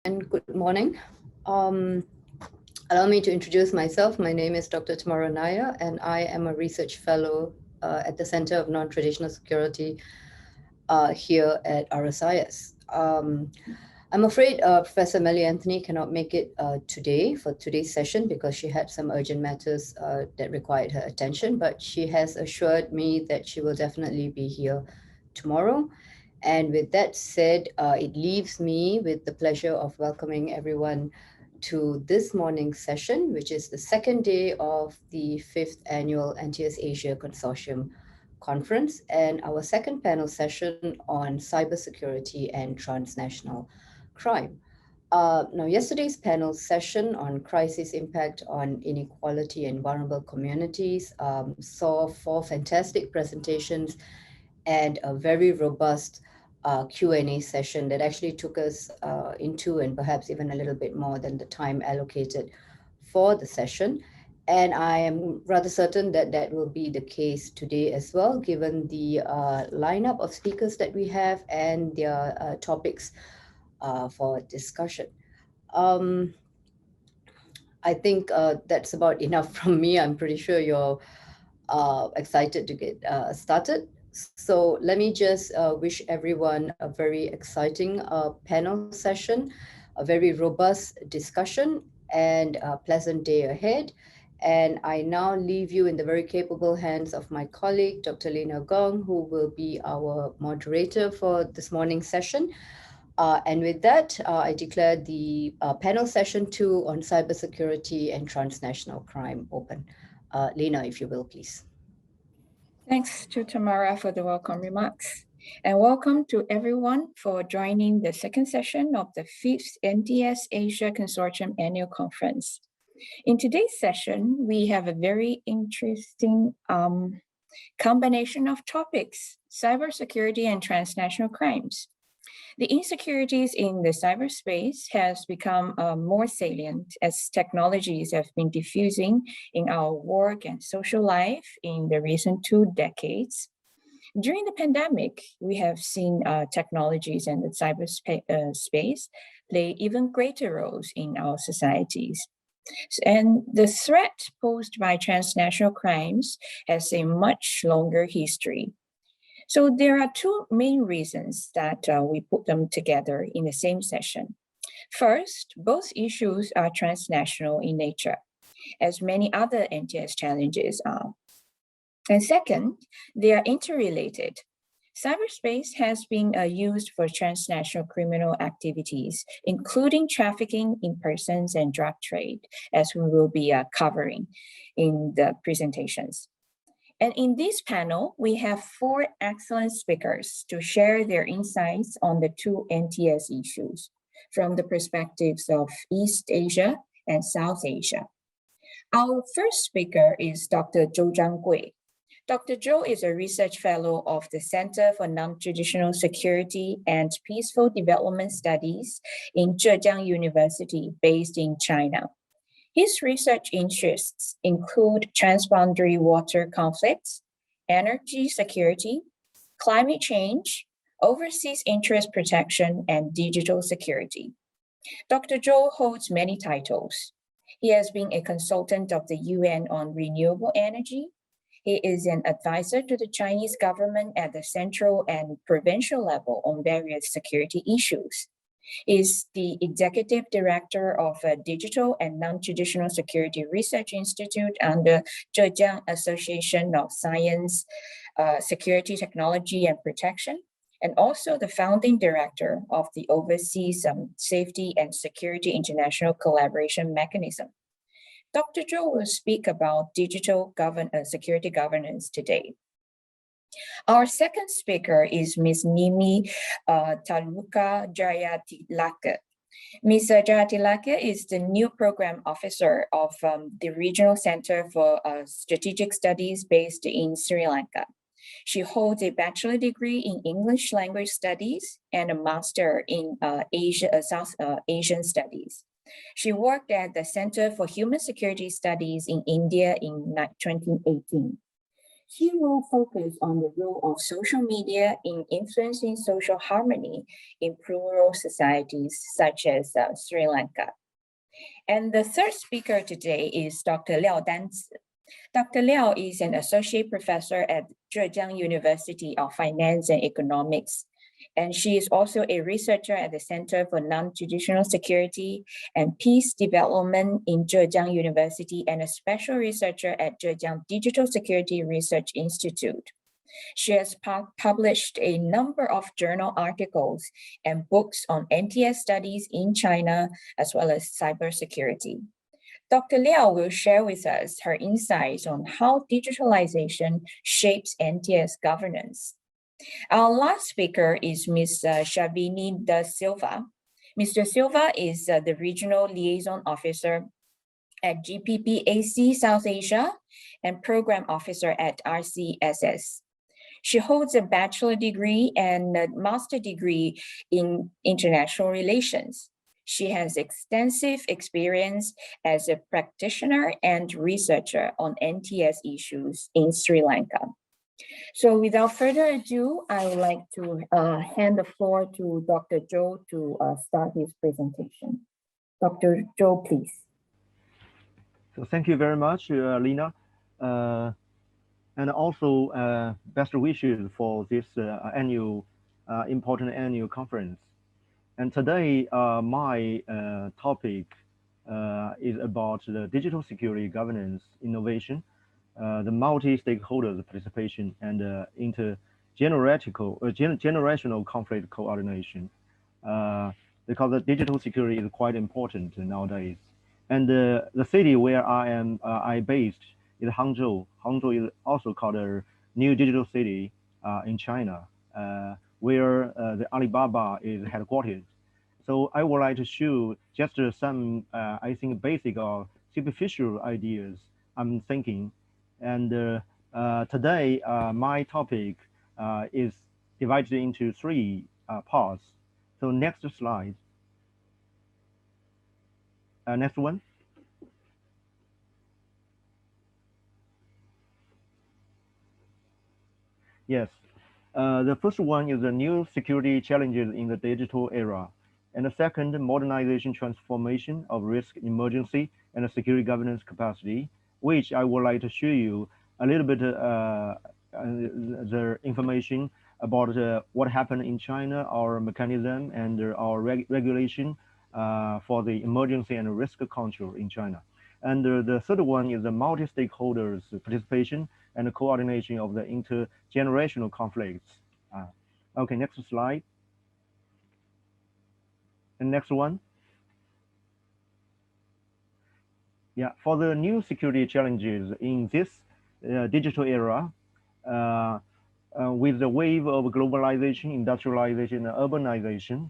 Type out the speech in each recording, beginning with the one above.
And good morning. Allow me to introduce myself. My name is Dr. Tamara Naya, and I am a research fellow at the Center of Non-Traditional Security here at RSIS. I'm afraid Professor Melly Anthony cannot make it today for today's session because she had some urgent matters that required her attention, but she has assured me that she will definitely be here tomorrow. And with that said, it leaves me with the pleasure of welcoming everyone to this morning's session, which is the second day of the 5th annual NTS-Asia Consortium conference and our second panel session on cybersecurity and transnational crime. Now, yesterday's panel session on crisis impact on inequality and vulnerable communities saw 4 fantastic presentations and a very robust Q&A session that actually took us into and perhaps even a little bit more than the time allocated for the session. And I am rather certain that that will be the case today as well, given the lineup of speakers that we have and their topics for discussion. I think that's about enough from me. I'm pretty sure you're excited to get started. So let me just wish everyone a very exciting panel session, a very robust discussion, and a pleasant day ahead. And I now leave you in the very capable hands of my colleague, Dr. Lena Gong, who will be our moderator for this morning's session. And with that, I declare the panel session 2 on cybersecurity and transnational crime open. Lena, if you will, please. Thanks to Tamara for the welcome remarks. And welcome to everyone for joining the second session of the 5th NTS-Asia Consortium Annual Conference. In today's session, we have a very interesting combination of topics: cybersecurity and transnational crimes. The insecurities in the cyberspace has become more salient as technologies have been diffusing in our work and social life in the recent 2 decades. During the pandemic, we have seen technologies and the cyberspace play even greater roles in our societies. And the threat posed by transnational crimes has a much longer history. So there are 2 main reasons that we put them together in the same session. First, both issues are transnational in nature, as many other NTS challenges are. And second, they are interrelated. Cyberspace has been used for transnational criminal activities, including trafficking in persons and drug trade, as we will be covering in the presentations. And in this panel, we have 4 excellent speakers to share their insights on the 2 NTS issues from the perspectives of East Asia and South Asia. Our first speaker is Dr. Zhou Zhanggui. Dr. Zhou is a research fellow of the Center for Non-Traditional Security and Peaceful Development Studies in Zhejiang University, based in China. His research interests include transboundary water conflicts, energy security, climate change, overseas interest protection, and digital security. Dr. Zhou holds many titles. He has been a consultant of the UN on renewable energy. He is an advisor to the Chinese government at the central and provincial level on various security issues. Is the executive director of a digital and non-traditional security research institute under Zhejiang Association of Science, Security, Technology, and Protection, and also the founding director of the Overseas Safety and Security International Collaboration Mechanism. Dr. Zhou will speak about digital security governance today. Our second speaker is Ms. Nimi Taluka Jayatilaka. Ms. Jayatilaka is the new program officer of the Regional Center for Strategic Studies based in Sri Lanka. She holds a bachelor degree in English language studies and a master in South Asian studies. She worked at the Center for Human Security Studies in India in 2018. He will focus on the role of social media in influencing social harmony in plural societies such as Sri Lanka. And the third speaker today is Dr. Liao Danzi. Dr. Liao is an associate professor at Zhejiang University of Finance and Economics, and she is also a researcher at the Center for Non-Traditional Security and Peace Development in Zhejiang University and a special researcher at Zhejiang Digital Security Research Institute. She has published a number of journal articles and books on NTS studies in China, as well as cybersecurity. Dr. Liao will share with us her insights on how digitalization shapes NTS governance. Our last speaker is Ms. Shavini Da Silva. Mr. Silva is the Regional Liaison Officer at GPPAC South Asia and Program Officer at RCSS. She holds a bachelor degree and a master degree in international relations. She has extensive experience as a practitioner and researcher on NTS issues in Sri Lanka. So without further ado, I would like to hand the floor to Dr. Zhou to start his presentation. Dr. Zhou, please. So thank you very much, Lina. And also best wishes for this important annual conference. And today, my topic is about the digital security governance innovation, the multi-stakeholders participation, and generational conflict coordination, because the digital security is quite important nowadays. And the city where I based is Hangzhou. Hangzhou is also called a new digital city in China, where the Alibaba is headquartered. So I would like to show just some, I think, basic or superficial ideas I'm thinking. And today, my topic is divided into three parts. So next slide. Next one. Yes. The first one is the new security challenges in the digital era. And the second, modernization transformation of risk emergency and security governance capacity, which I would like to show you a little bit the information about what happened in China, our mechanism and our regulation for the emergency and risk control in China. And the third one is the multi-stakeholders participation and the coordination of the intergenerational conflicts. Okay, next slide. And next one. Yeah, for the new security challenges in this digital era, with the wave of globalization, industrialization, and urbanization,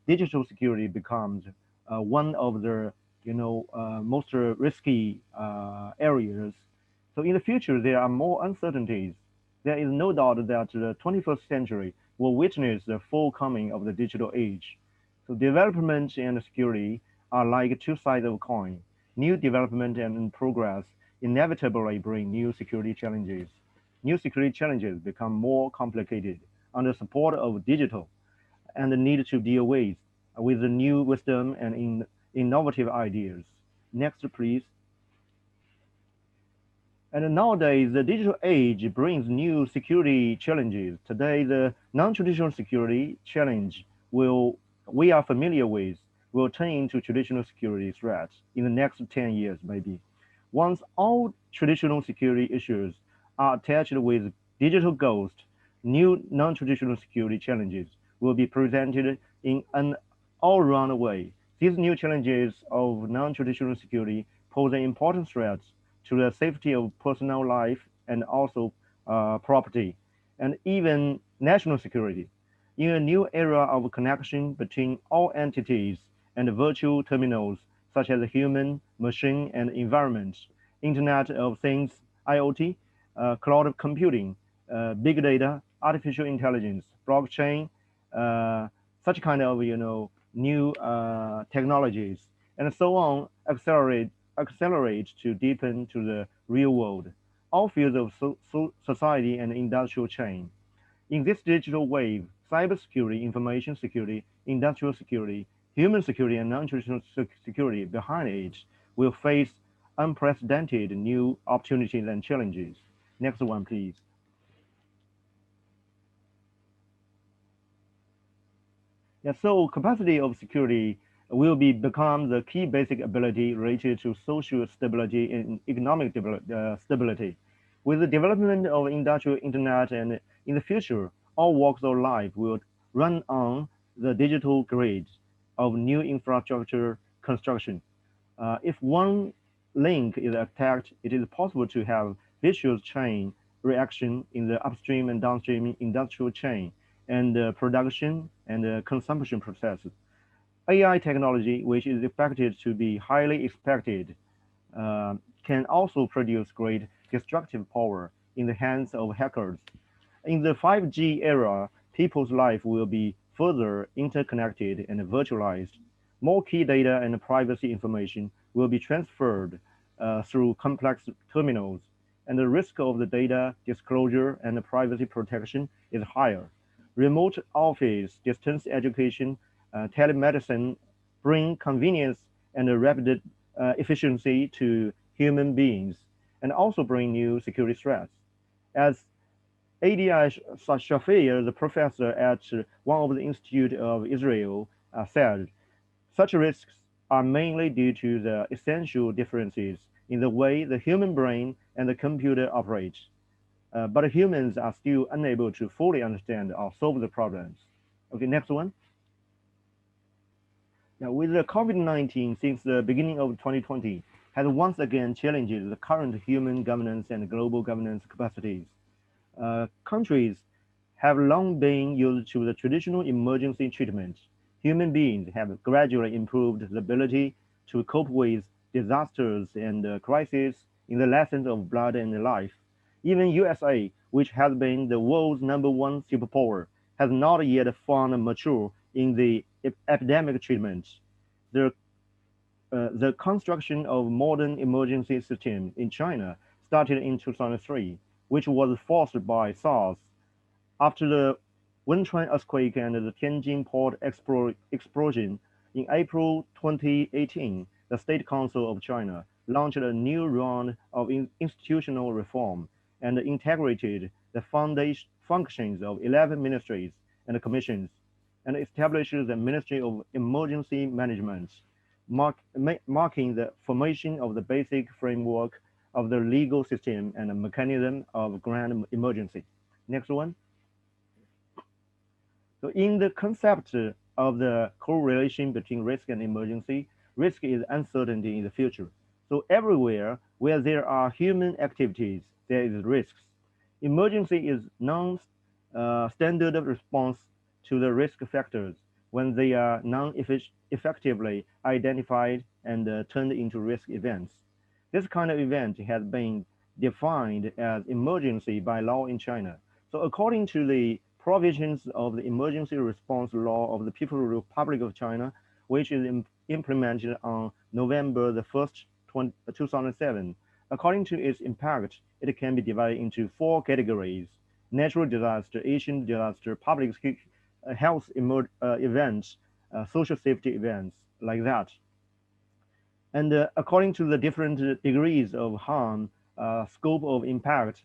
digital security becomes one of the most risky areas. So in the future, there are more uncertainties. There is no doubt that the 21st century will witness the full coming of the digital age. So development and security are like two sides of a coin. New development and progress inevitably bring new security challenges. New security challenges become more complicated under support of digital and the need to deal with the new wisdom and innovative ideas. Next, please. And nowadays, the digital age brings new security challenges. Today, the non-traditional security challenge we are familiar with will turn into traditional security threats in the next 10 years, maybe. Once all traditional security issues are attached with digital ghosts, new non-traditional security challenges will be presented in an all-round way. These new challenges of non-traditional security pose an important threat to the safety of personal life and also property, and even national security. In a new era of connection between all entities and virtual terminals, such as human, machine, and environment, Internet of Things, IoT, cloud computing, big data, artificial intelligence, blockchain, such kind of new technologies, and so on accelerate to deepen to the real world. all fields of society and industrial chain. In this digital wave, cybersecurity, information security, industrial security, human security, and non-traditional security behind it will face unprecedented new opportunities and challenges. Next one, please. Yeah, so capacity of security will become the key basic ability related to social stability and economic stability. With the development of industrial internet and in the future, all walks of life will run on the digital grid of new infrastructure construction. If one link is attacked, it is possible to have vicious chain reaction in the upstream and downstream industrial chain and production and consumption processes. AI technology, which is expected to be highly expected, can also produce great destructive power in the hands of hackers. In the 5G era, people's life will be further interconnected and virtualized. More key data and privacy information will be transferred through complex terminals, and the risk of the data disclosure and privacy protection is higher. Remote office, distance education, telemedicine bring convenience and rapid efficiency to human beings, and also bring new security threats. As ADI Shafir, the professor at one of the Institute of Israel, said, such risks are mainly due to the essential differences in the way the human brain and the computer operate. But humans are still unable to fully understand or solve the problems. Okay, next one. Now, with the COVID-19 since the beginning of 2020 has once again challenged the current human governance and global governance capacities. Countries have long been used to the traditional emergency treatment. Human beings have gradually improved the ability to cope with disasters and crises in the lessons of blood and life. Even USA, which has been the world's #1 superpower, has not yet found mature in the epidemic treatment. The the construction of modern emergency system in China started in 2003, which was forced by SARS. After the Wenchuan earthquake and the Tianjin port explosion in April 2018, the State Council of China launched a new round of institutional reform and integrated the foundation functions of 11 ministries and commissions and established the Ministry of Emergency Management, marking the formation of the basic framework of the legal system and the mechanism of grand emergency. Next one. So in the concept of the correlation between risk and emergency, risk is uncertainty in the future. So everywhere where there are human activities, there is risks. Emergency is non-standard response to the risk factors when they are non-effectively identified and turned into risk events. This kind of event has been defined as emergency by law in China. So according to the provisions of the Emergency Response Law of the People's Republic of China, which is implemented on November the 1st, 2007. According to its impact, it can be divided into 4 categories: natural disaster, Asian disaster, public health events, social safety events, like that. And according to the different degrees of harm, scope of impact,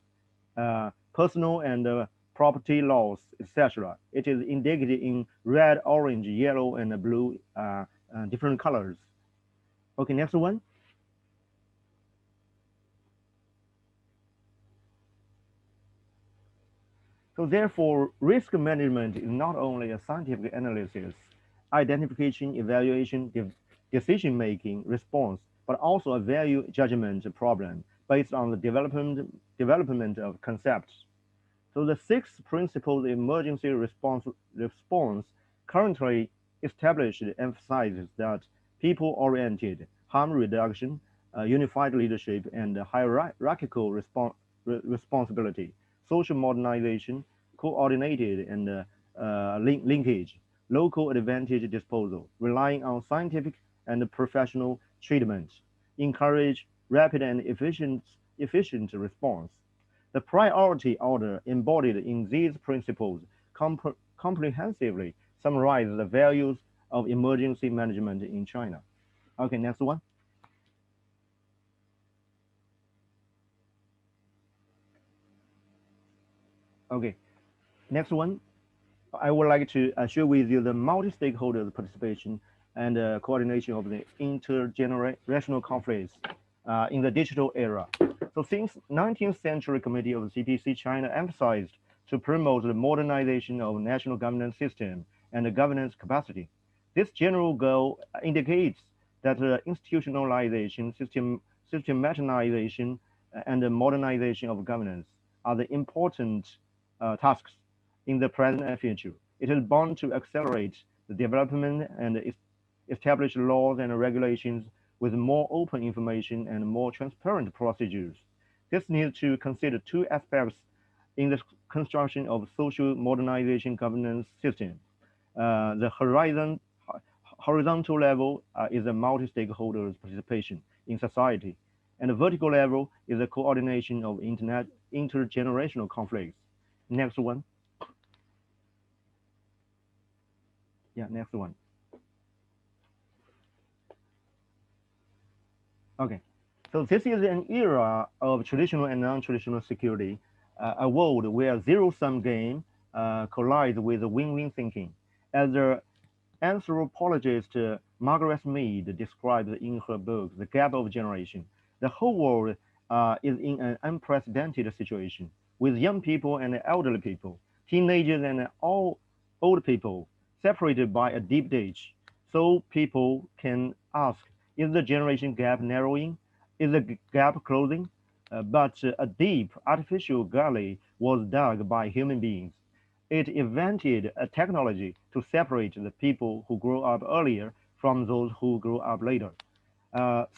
personal and property loss, etc. It is indicated in red, orange, yellow, and blue different colors. Okay, next one. So therefore, risk management is not only a scientific analysis, identification, evaluation, decision-making, response, but also a value judgment problem based on the development of concepts. So the 6 principles of emergency response currently established emphasizes that people-oriented, harm reduction, unified leadership, and hierarchical responsibility, social modernization, coordinated and linkage, local advantage disposal, relying on scientific and professional treatment, encourage rapid and efficient efficient response. The priority order embodied in these principles comprehensively summarize the values of emergency management in China. Okay, next one. Okay, next one. I would like to share with you the multi-stakeholder participation and coordination of the intergenerational conflicts in the digital era. So since 19th century committee of the CPC, China emphasized to promote the modernization of national governance system and the governance capacity. This general goal indicates that institutionalization, systematization, and the modernization of governance are the important tasks in the present and future. It is bound to accelerate the development and establish laws and regulations with more open information and more transparent procedures. This needs to consider two aspects in the construction of social modernization governance system. The horizontal level is a multi-stakeholders participation in society, and the vertical level is the coordination of intergenerational conflicts. Next one. Yeah, next one. Okay, so this is an era of traditional and non-traditional security, a world where zero-sum game collides with win-win thinking. As the anthropologist Margaret Mead described in her book, The Gap of Generation, the whole world is in an unprecedented situation, with young people and elderly people, teenagers and all old people, separated by a deep ditch. So people can ask, is the generation gap narrowing? Is the gap closing? But a deep artificial gully was dug by human beings. It invented a technology to separate the people who grew up earlier from those who grew up later.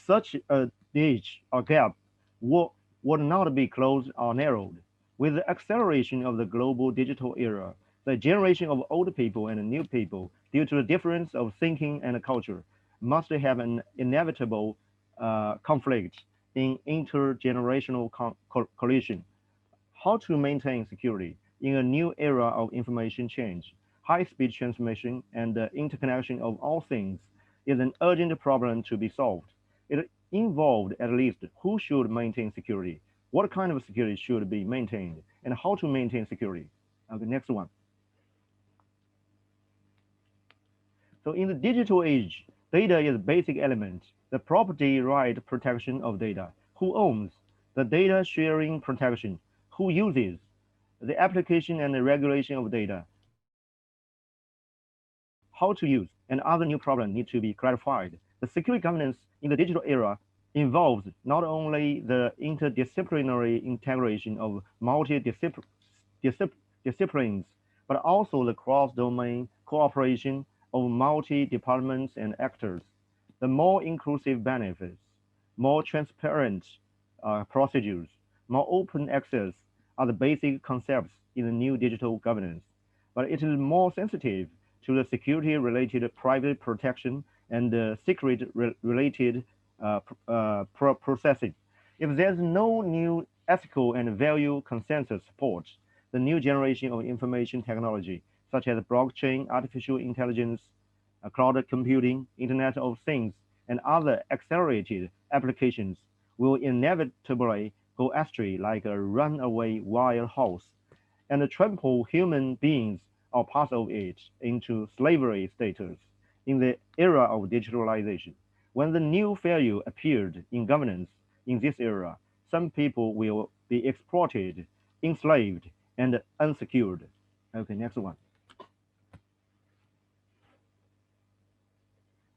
Such a ditch or gap would not be closed or narrowed. With the acceleration of the global digital era, the generation of old people and new people, due to the difference of thinking and culture, must have an inevitable conflict in intergenerational collision. How to maintain security in a new era of information change, high-speed transmission, and the interconnection of all things is an urgent problem to be solved. It involved at least who should maintain security, what kind of security should be maintained, and how to maintain security. Okay, next one. So in the digital age, data is a basic element, the property right protection of data. Who owns? The data sharing protection. Who uses? The application and the regulation of data. How to use? And other new problems need to be clarified. The security governance in the digital era involves not only the interdisciplinary integration of disciplines, but also the cross-domain cooperation of multi-departments and actors. The more inclusive benefits, more transparent procedures, more open access are the basic concepts in the new digital governance. But it is more sensitive to the security-related private protection and secret-related processing. If there's no new ethical and value consensus support, the new generation of information technology, such as blockchain, artificial intelligence, cloud computing, Internet of Things, and other accelerated applications, will inevitably go astray like a runaway wild horse and trample human beings or part of it into slavery status. In the era of digitalization, when the new value appeared in governance in this era, some people will be exploited, enslaved, and unsecured. Okay, next one.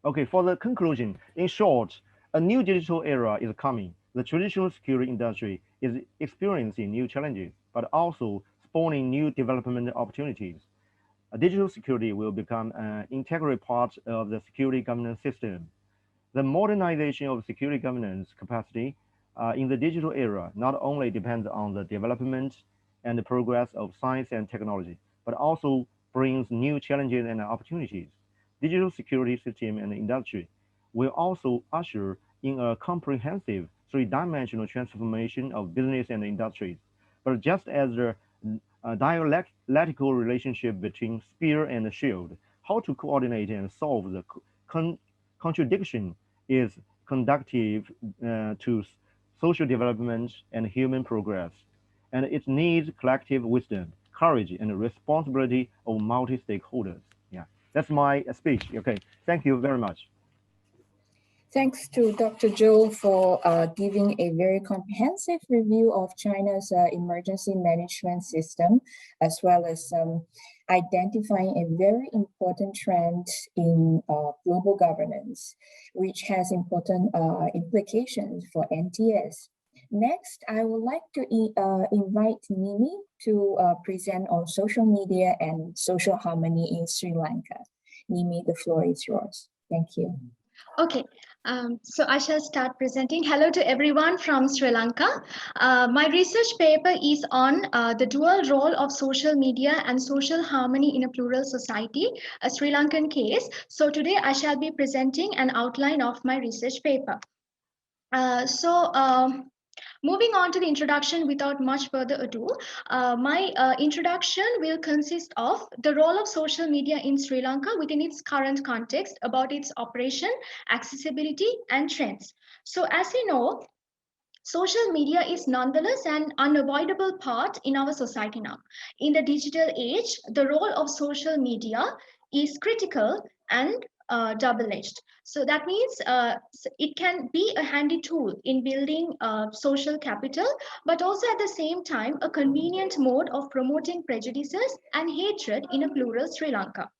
Okay, for the conclusion, in short, a new digital era is coming. The traditional security industry is experiencing new challenges, but also spawning new development opportunities. Digital security will become an integral part of the security governance system. The modernization of security governance capacity in the digital era not only depends on the development and the progress of science and technology, but also brings new challenges and opportunities. Digital security system and industry will also usher in a comprehensive three-dimensional transformation of business and industries. But just as the dialectical relationship between spear and shield, how to coordinate and solve the con contradiction is conducive to social development and human progress, and it needs collective wisdom, courage, and responsibility of multi-stakeholders. Yeah, that's my speech. Okay, thank you very much. Thanks to Dr. Zhou for giving a very comprehensive review of China's emergency management system, as well as identifying a very important trend in global governance, which has important implications for NTS. Next, I would like to invite Nimi to present on social media and social harmony in Sri Lanka. Nimi, the floor is yours. Thank you. Okay, so I shall start presenting. Hello to everyone from Sri Lanka. My research paper is on the dual role of social media and social harmony in a plural society, a Sri Lankan case. So today I shall be presenting an outline of my research paper. Moving on to the introduction without much further ado, my introduction will consist of the role of social media in Sri Lanka within its current context, about its operation, accessibility, and trends. So as you know, social media is nonetheless an unavoidable part in our society now. In the digital age, the role of social media is critical and double-edged. So that means it can be a handy tool in building social capital, but also at the same time a convenient mode of promoting prejudices and hatred in a plural Sri Lanka.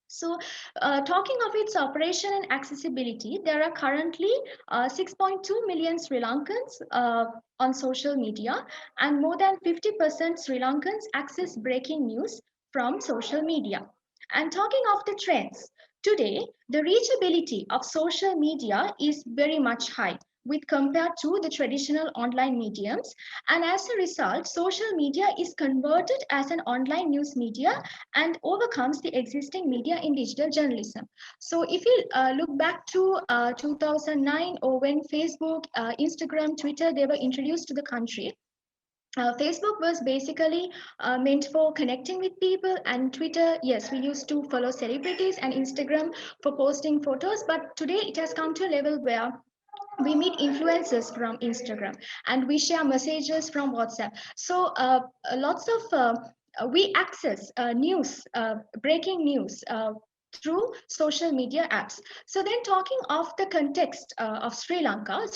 So talking of its operation and accessibility, there are currently 6.2 million Sri Lankans on social media, and more than 50% Sri Lankans access breaking news from social media. And talking of the trends, today, the reachability of social media is very much high with compared to the traditional online mediums. And as a result, social media is converted as an online news media and overcomes the existing media in digital journalism. So if you look back to 2009, or when Facebook, Instagram, Twitter, they were introduced to the country, Facebook was basically meant for connecting with people, and Twitter, yes, we used to follow celebrities, and Instagram for posting photos. But today it has come to a level where we meet influencers from Instagram and we share messages from WhatsApp. So lots of we access news, breaking news through social media apps. So then talking of the context of Sri Lanka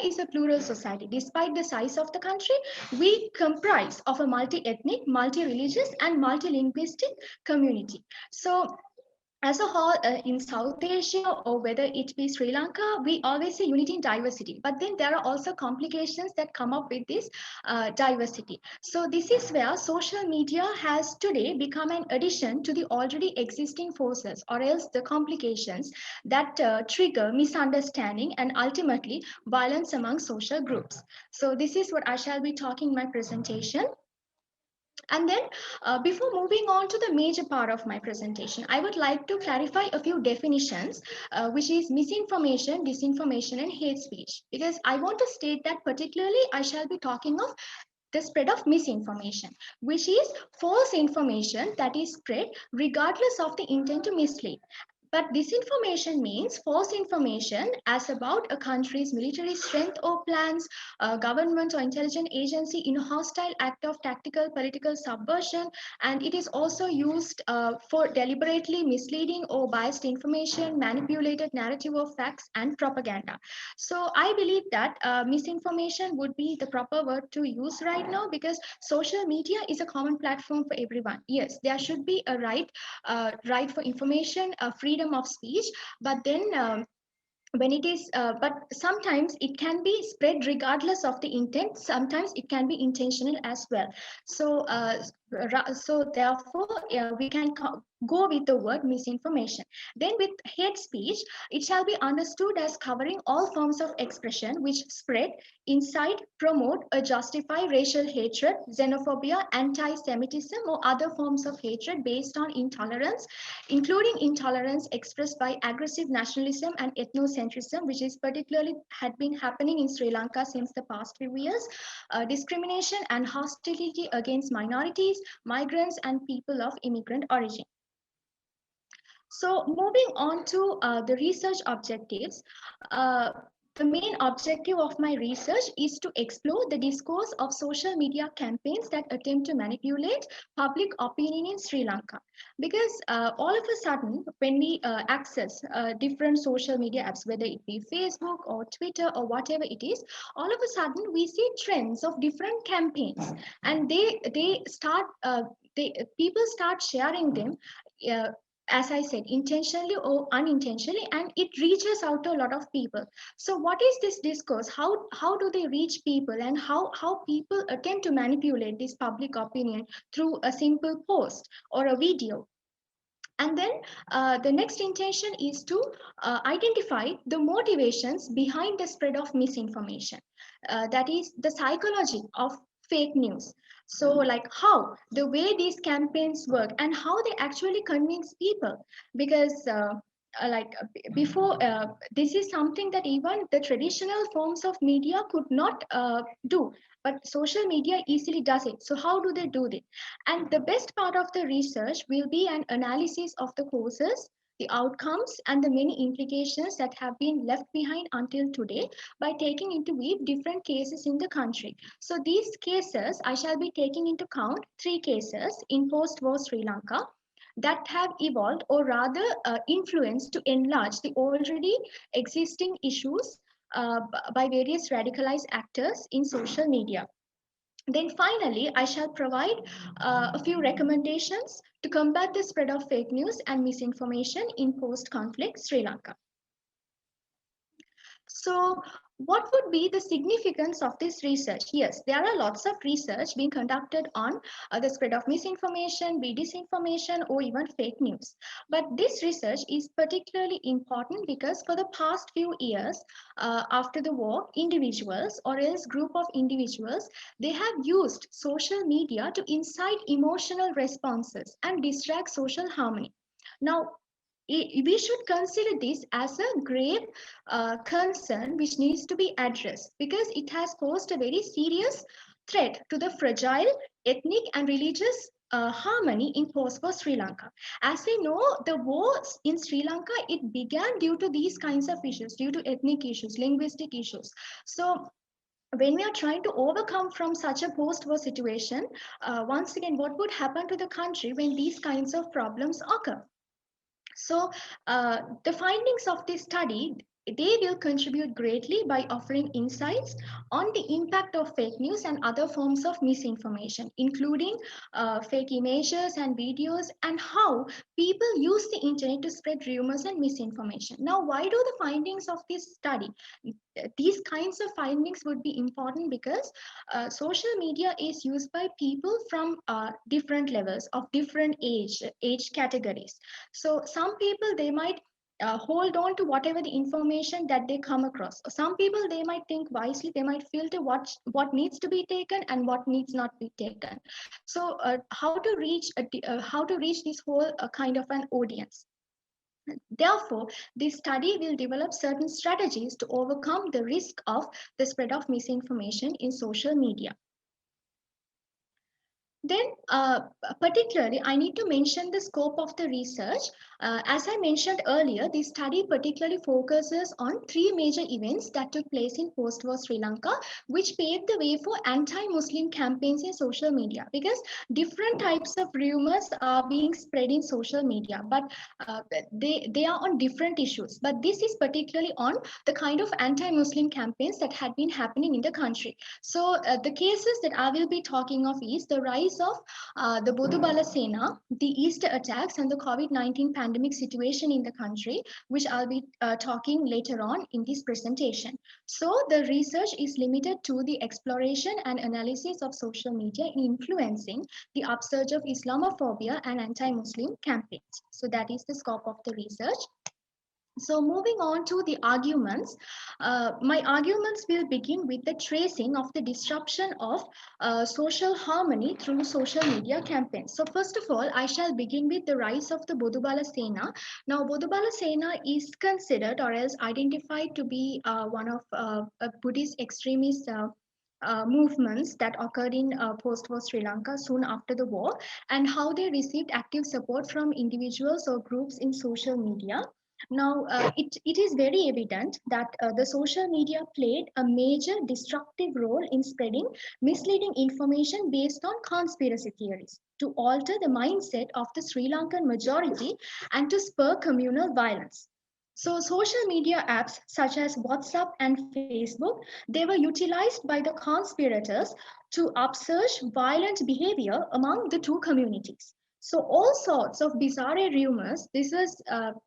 is a plural society. Despite the size of the country, we comprise of a multi-ethnic, multi-religious and multi-linguistic community. So as a whole, in South Asia, or whether it be Sri Lanka, we always say unity in diversity. But then there are also complications that come up with this diversity. So this is where social media has today become an addition to the already existing forces, or else the complications that trigger misunderstanding and ultimately violence among social groups. So this is what I shall be talking in my presentation. And then before moving on to the major part of my presentation, I would like to clarify a few definitions, which is misinformation, disinformation, and hate speech, because I want to state that particularly I shall be talking of the spread of misinformation, which is false information that is spread regardless of the intent to mislead. But disinformation means false information as about a country's military strength or plans, government or intelligence agency in a hostile act of tactical political subversion. And it is also used for deliberately misleading or biased information, manipulated narrative of facts, and propaganda. So I believe that misinformation would be the proper word to use right now, because social media is a common platform for everyone. Yes, there should be a right for information, freedom of speech, but then when it is but sometimes it can be spread regardless of the intent. Sometimes it can be intentional as well. So So therefore, we can go with the word misinformation. Then with hate speech, it shall be understood as covering all forms of expression which spread, incite, promote, or justify racial hatred, xenophobia, anti-Semitism, or other forms of hatred based on intolerance, including intolerance expressed by aggressive nationalism and ethnocentrism, which is particularly had been happening in Sri Lanka since the past few years, discrimination and hostility against minorities, migrants, and people of immigrant origin. So moving on to the research objectives, the main objective of my research is to explore the discourse of social media campaigns that attempt to manipulate public opinion in Sri Lanka. Because all of a sudden, when we access different social media apps, whether it be Facebook or Twitter or whatever it is, all of a sudden we see trends of different campaigns, and they start people start sharing them. As I said, intentionally or unintentionally, and it reaches out to a lot of people. So what is this discourse? How do they reach people, and how people attempt to manipulate this public opinion through a simple post or a video? And then the next intention is to identify the motivations behind the spread of misinformation. That is the psychology of fake news. So like how the way these campaigns work and how they actually convince people. Because before, this is something that even the traditional forms of media could not do, but social media easily does it. So how do they do it? And the best part of the research will be an analysis of the causes, the outcomes, and the many implications that have been left behind until today by taking into view different cases in the country. So these cases, I shall be taking into account 3 cases in post-war Sri Lanka that have evolved, or rather influenced to enlarge the already existing issues by various radicalized actors in social media. Then finally, I shall provide a few recommendations to combat the spread of fake news and misinformation in post-conflict Sri Lanka. So what would be the significance of this research? Yes, there are lots of research being conducted on the spread of misinformation, be disinformation, or even fake news. But this research is particularly important because for the past few years, after the war, individuals or else group of individuals, they have used social media to incite emotional responses and distract social harmony. Now, we should consider this as a grave concern which needs to be addressed, because it has posed a very serious threat to the fragile ethnic and religious harmony in post-war Sri Lanka. As we know, the wars in Sri Lanka, it began due to these kinds of issues, due to ethnic issues, linguistic issues. So when we are trying to overcome from such a post-war situation, once again, what would happen to the country when these kinds of problems occur? So the findings of this study, they will contribute greatly by offering insights on the impact of fake news and other forms of misinformation, including fake images and videos, and how people use the internet to spread rumors and misinformation. Now, why do the findings of this study? These kinds of findings would be important because social media is used by people from different levels of different age categories. So some people, they might hold on to whatever the information that they come across. Some people, they might think wisely, they might filter what needs to be taken and what needs not be taken. So how to reach this whole kind of an audience? Therefore, this study will develop certain strategies to overcome the risk of the spread of misinformation in social media. Then, particularly, I need to mention the scope of the research. As I mentioned earlier, this study particularly focuses on 3 major events that took place in post-war Sri Lanka, which paved the way for anti-Muslim campaigns in social media, because different types of rumors are being spread in social media, but they are on different issues. But this is particularly on the kind of anti-Muslim campaigns that had been happening in the country. So the cases that I will be talking of is the rise rise of the Bodubala Sena, the Easter attacks, and the COVID-19 pandemic situation in the country, which I'll be talking later on in this presentation. So the research is limited to the exploration and analysis of social media in influencing the upsurge of Islamophobia and anti-Muslim campaigns. So that is the scope of the research. So moving on to the arguments, my arguments will begin with the tracing of the disruption of social harmony through social media campaigns. So first of all, I shall begin with the rise of the Bodubala Sena. Now, Bodubala Sena is considered or else identified to be one of a Buddhist extremist movements that occurred in post-war Sri Lanka soon after the war, and how they received active support from individuals or groups in social media. Now, it is very evident that the social media played a major destructive role in spreading misleading information based on conspiracy theories to alter the mindset of the Sri Lankan majority and to spur communal violence. So social media apps such as WhatsApp and Facebook, they were utilized by the conspirators to upsurge violent behavior among the two communities. So all sorts of bizarre rumors. This was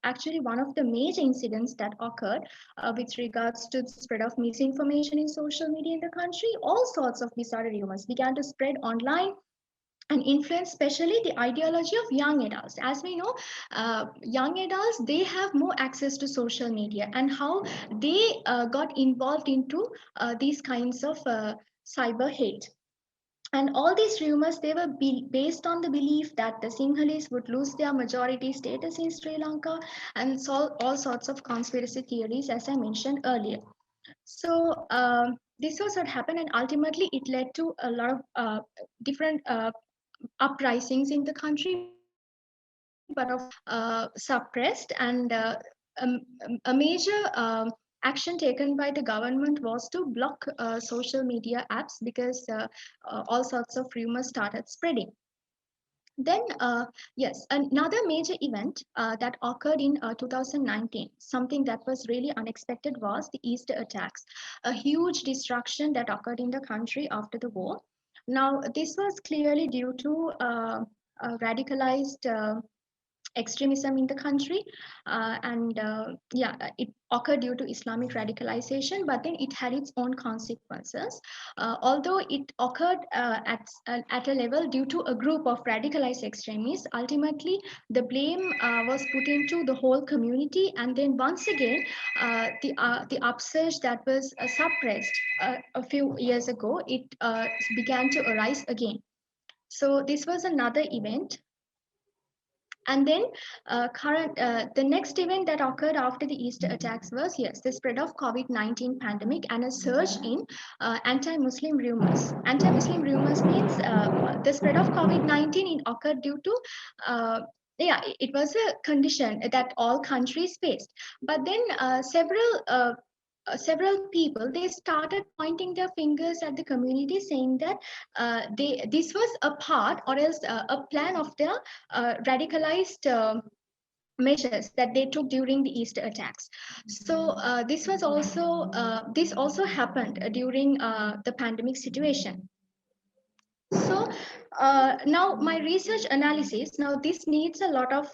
actually one of the major incidents that occurred with regards to the spread of misinformation in social media in the country. All sorts of bizarre rumors began to spread online and influence especially the ideology of young adults. As we know, young adults, they have more access to social media, and how they got involved into these kinds of cyber hate. And all these rumors, they were based on the belief that the Sinhalese would lose their majority status in Sri Lanka, and all sorts of conspiracy theories, as I mentioned earlier. So this was what happened, and ultimately it led to a lot of different uprisings in the country, but of course they were suppressed, and a major action taken by the government was to block social media apps because all sorts of rumors started spreading. Then, yes, another major event that occurred in 2019, something that was really unexpected, was the Easter attacks, a huge destruction that occurred in the country after the war. Now, this was clearly due to radicalized extremism in the country, and yeah, it occurred due to Islamic radicalization, but then it had its own consequences. Although it occurred at a level due to a group of radicalized extremists, ultimately the blame was put into the whole community, and then once again the upsurge that was suppressed a few years ago, it began to arise again. So this was another event. And then the next event that occurred after the Easter attacks was, yes, the spread of COVID-19 pandemic and a surge in anti-Muslim rumors. Anti-Muslim rumors means the spread of COVID-19 occurred due to yeah, it was a condition that all countries faced. But then several people, they started pointing their fingers at the community, saying that this was a part or else a plan of their radicalized measures that they took during the Easter attacks. So this also happened during the pandemic situation. So now my research analysis, now this needs a lot of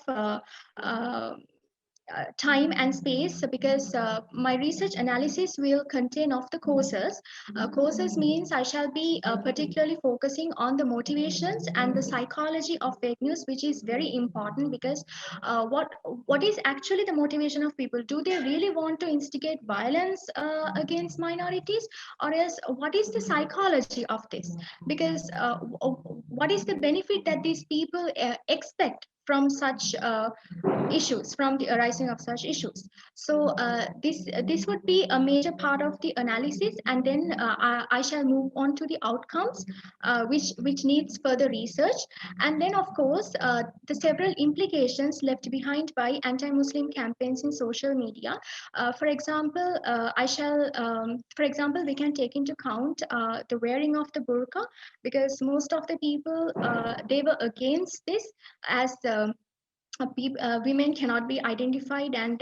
time and space, because my research analysis will contain of the causes. Causes means I shall be particularly focusing on the motivations and the psychology of fake news, which is very important, because what is actually the motivation of people? Do they really want to instigate violence against minorities, or else what is the psychology of this? Because what is the benefit that these people expect from such issues, from the arising of such issues? So this would be a major part of the analysis, and then I shall move on to the outcomes, which needs further research, and then of course the several implications left behind by anti-Muslim campaigns in social media. For example, for example, we can take into account the wearing of the burqa, because most of the people they were against this, as women cannot be identified, and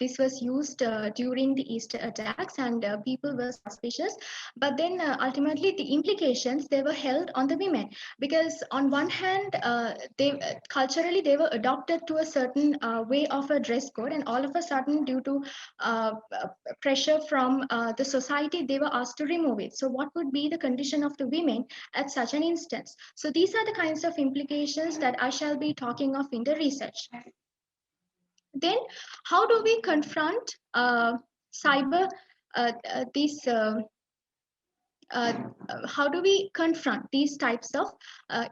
this was used during the Easter attacks, and people were suspicious. But then ultimately, the implications, they were held on the women, because on one hand, they culturally they were adopted to a certain way of a dress code, and all of a sudden, due to pressure from the society, they were asked to remove it. So what would be the condition of the women at such an instance? So these are the kinds of implications that I shall be talking of in the research. Then, how do we confront cyber these how do we confront these types of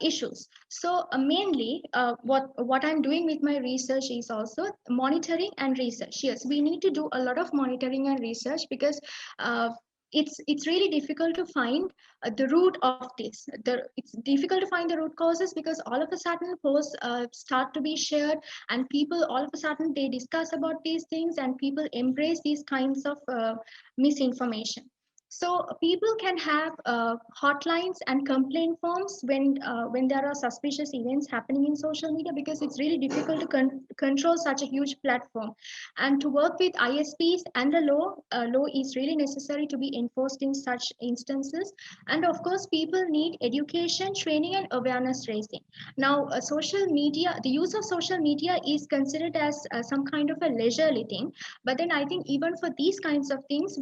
issues? So mainly what I'm doing with my research is also monitoring and research. Yes, we need to do a lot of monitoring and research, because it's really difficult to find the root of this. It's difficult to find the root causes, because all of a sudden posts start to be shared, and people all of a sudden they discuss about these things, and people embrace these kinds of misinformation. So people can have hotlines and complaint forms when there are suspicious events happening in social media, because it's really difficult to control such a huge platform. And to work with ISPs and the law is really necessary to be enforced in such instances. And of course, people need education, training, and awareness raising. Now, social media, the use of social media is considered as some kind of a leisurely thing. But then I think even for these kinds of things,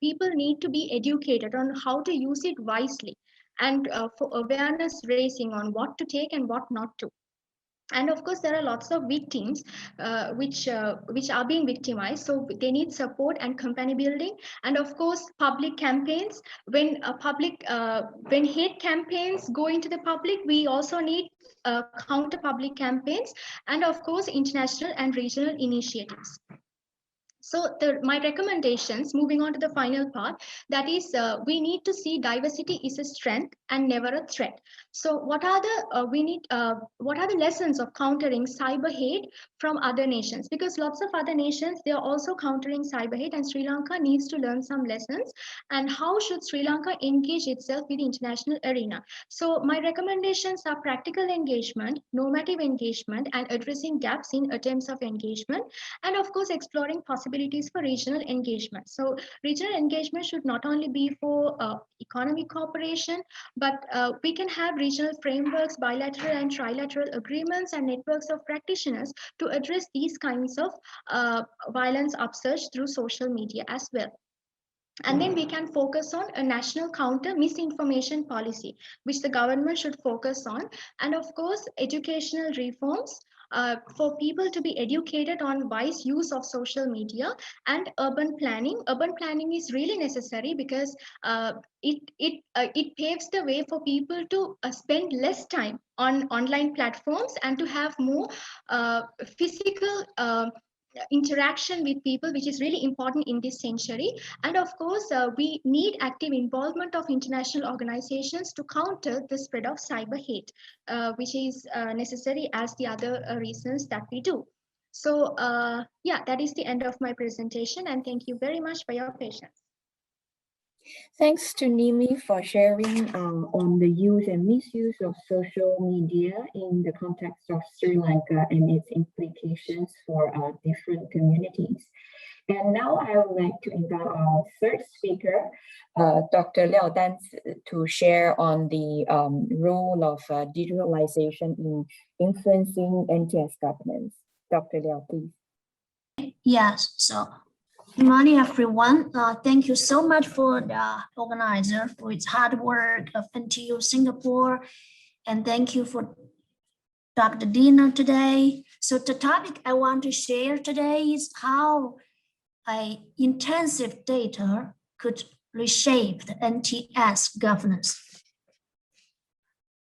people need to be educated on how to use it wisely, and for awareness raising on what to take and what not to. And of course, there are lots of victims which are being victimized, so they need support and company building. And of course, public campaigns. When hate campaigns go into the public, we also need counter public campaigns, and of course, international and regional initiatives. So my recommendations, moving on to the final part, that is, we need to see diversity is a strength and never a threat. So what are the lessons of countering cyber hate from other nations? Because lots of other nations, they are also countering cyber hate, and Sri Lanka needs to learn some lessons. And how should Sri Lanka engage itself with the international arena? So my recommendations are practical engagement, normative engagement, and addressing gaps in attempts of engagement, and of course exploring possibilities for regional engagement. So regional engagement should not only be for economic cooperation, but we can have regional frameworks, bilateral and trilateral agreements, and networks of practitioners to address these kinds of violence upsurge through social media as well. And then we can focus on a national counter misinformation policy, which the government should focus on. And of course, educational reforms for people to be educated on wise use of social media, and urban planning. Urban planning is really necessary, because it paves the way for people to spend less time on online platforms, and to have more physical interaction with people, which is really important in this century. And of course, we need active involvement of international organizations to counter the spread of cyber hate, which is necessary as the other reasons that we do. So yeah, that is the end of my presentation, and thank you very much for your patience. Thanks to Nimi for sharing on the use and misuse of social media in the context of Sri Lanka and its implications for different communities. And now I would like to invite our third speaker, Dr. Liao Dan, to share on the role of digitalization in influencing NTS governance. Dr. Liao, please. Yes, so good morning, everyone. Thank you so much for the organizer for its hard work of NTU Singapore. And thank you for Dr. Dina today. So the topic I want to share today is how intensive data could reshape the NTS governance.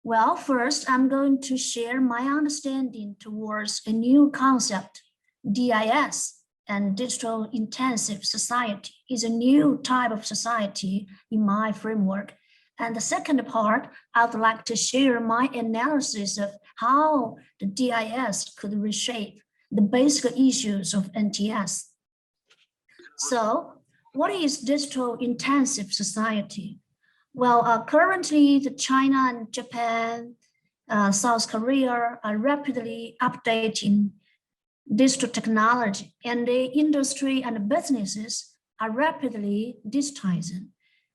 Well, first, I'm going to share my understanding towards a new concept, DIS. And digital intensive society is a new type of society in my framework. And the second part, I would like to share my analysis of how the DIS could reshape the basic issues of NTS. So what is digital intensive society? Well, currently the China and Japan, South Korea are rapidly updating digital technology, and the industry and businesses are rapidly digitizing.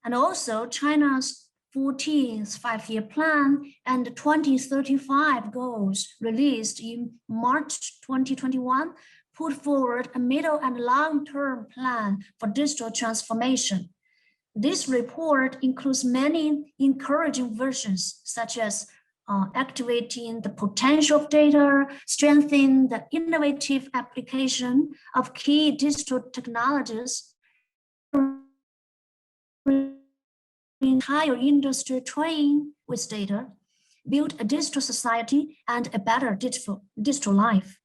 And also China's 14th five-year plan and the 2035 goals released in March 2021 put forward a middle and long-term plan for digital transformation. This report includes many encouraging versions, such as activating the potential of data, strengthening the innovative application of key digital technologies, entire industry trained with data, build a digital society and a better digital life.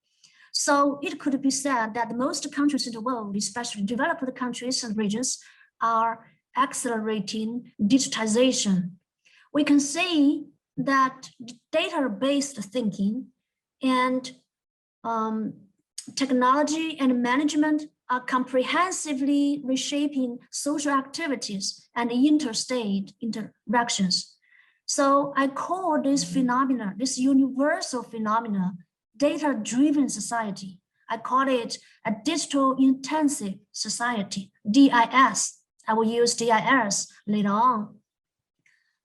So it could be said that most countries in the world, especially developed countries and regions, are accelerating digitization. We can see that data-based thinking and technology and management are comprehensively reshaping social activities and interstate interactions. So I call this phenomena, this universal phenomena, data-driven society. I call it a digital intensive society, DIS. I will use DIS later on.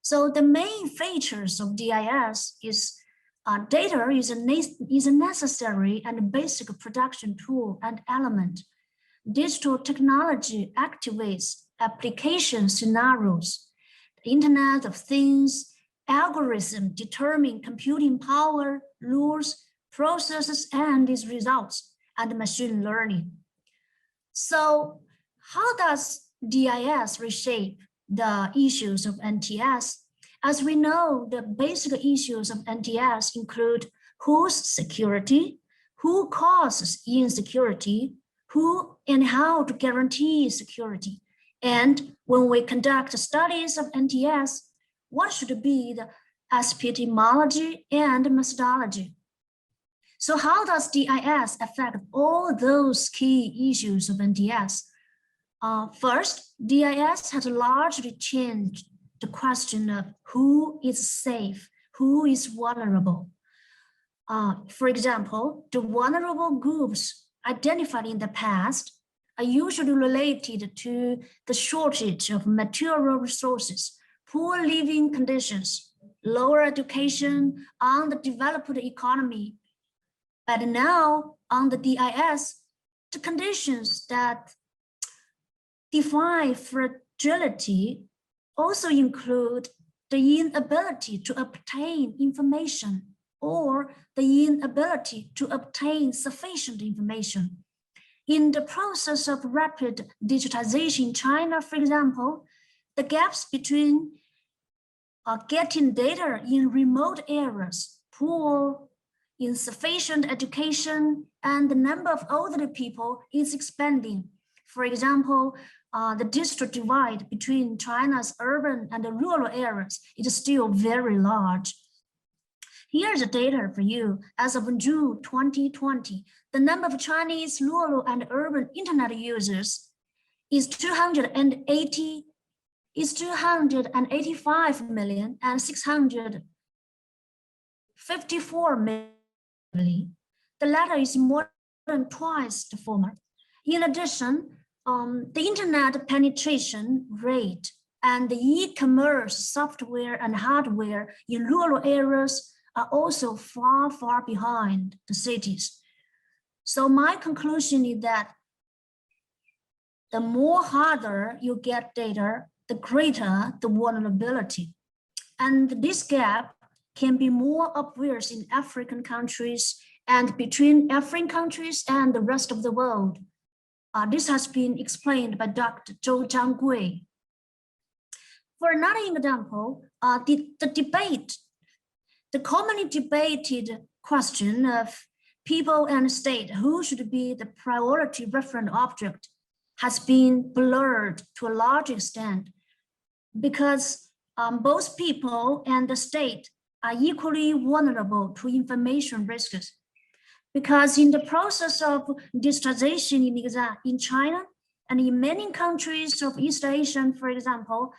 So the main features of DIS is data is a necessary and basic production tool and element. Digital technology activates application scenarios. The Internet of Things, algorithms determine computing power, rules, processes, and its results, and machine learning. So how does DIS reshape the issues of NTS? As we know, the basic issues of NTS include whose security, who causes insecurity, who and how to guarantee security. And when we conduct studies of NTS, what should be the epistemology and methodology? So how does DIS affect all those key issues of NTS? First, DIS has largely changed the question of who is safe, who is vulnerable. For example, the vulnerable groups identified in the past are usually related to the shortage of material resources, poor living conditions, lower education, underdeveloped economy. But now on the DIS, the conditions that define fragility also include the inability to obtain information or the inability to obtain sufficient information. In the process of rapid digitization in China, for example, the gaps between getting data in remote areas, poor, insufficient education, and the number of elderly people is expanding. For example, the district divide between China's urban and the rural areas is still very large. Here's the data for you. As of June 2020, the number of Chinese rural and urban internet users is 285 million and 654 million. The latter is more than twice the former. In addition, the internet penetration rate and the e-commerce software and hardware in rural areas are also far, far behind the cities. So my conclusion is that the more harder you get data, the greater the vulnerability. And this gap can be more obvious in African countries and between African countries and the rest of the world. This has been explained by Dr. Zhou Zhanggui. For another example, the commonly debated question of people and state, who should be the priority reference object, has been blurred to a large extent because both people and the state are equally vulnerable to information risks. Because in the process of digitization in China and in many countries of East Asia, for example,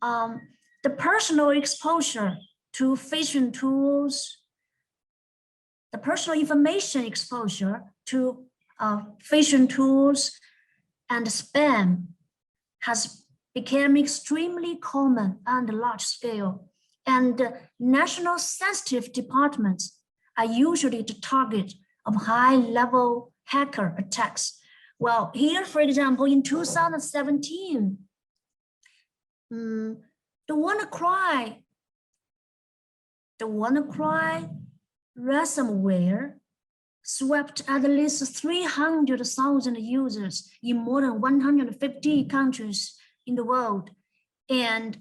the personal exposure to phishing tools, the personal information exposure to phishing tools and spam has become extremely common and large scale, and national sensitive departments are usually the target of high-level hacker attacks. Well, here, for example, in 2017, the WannaCry ransomware swept at least 300,000 users in more than 150 countries in the world, and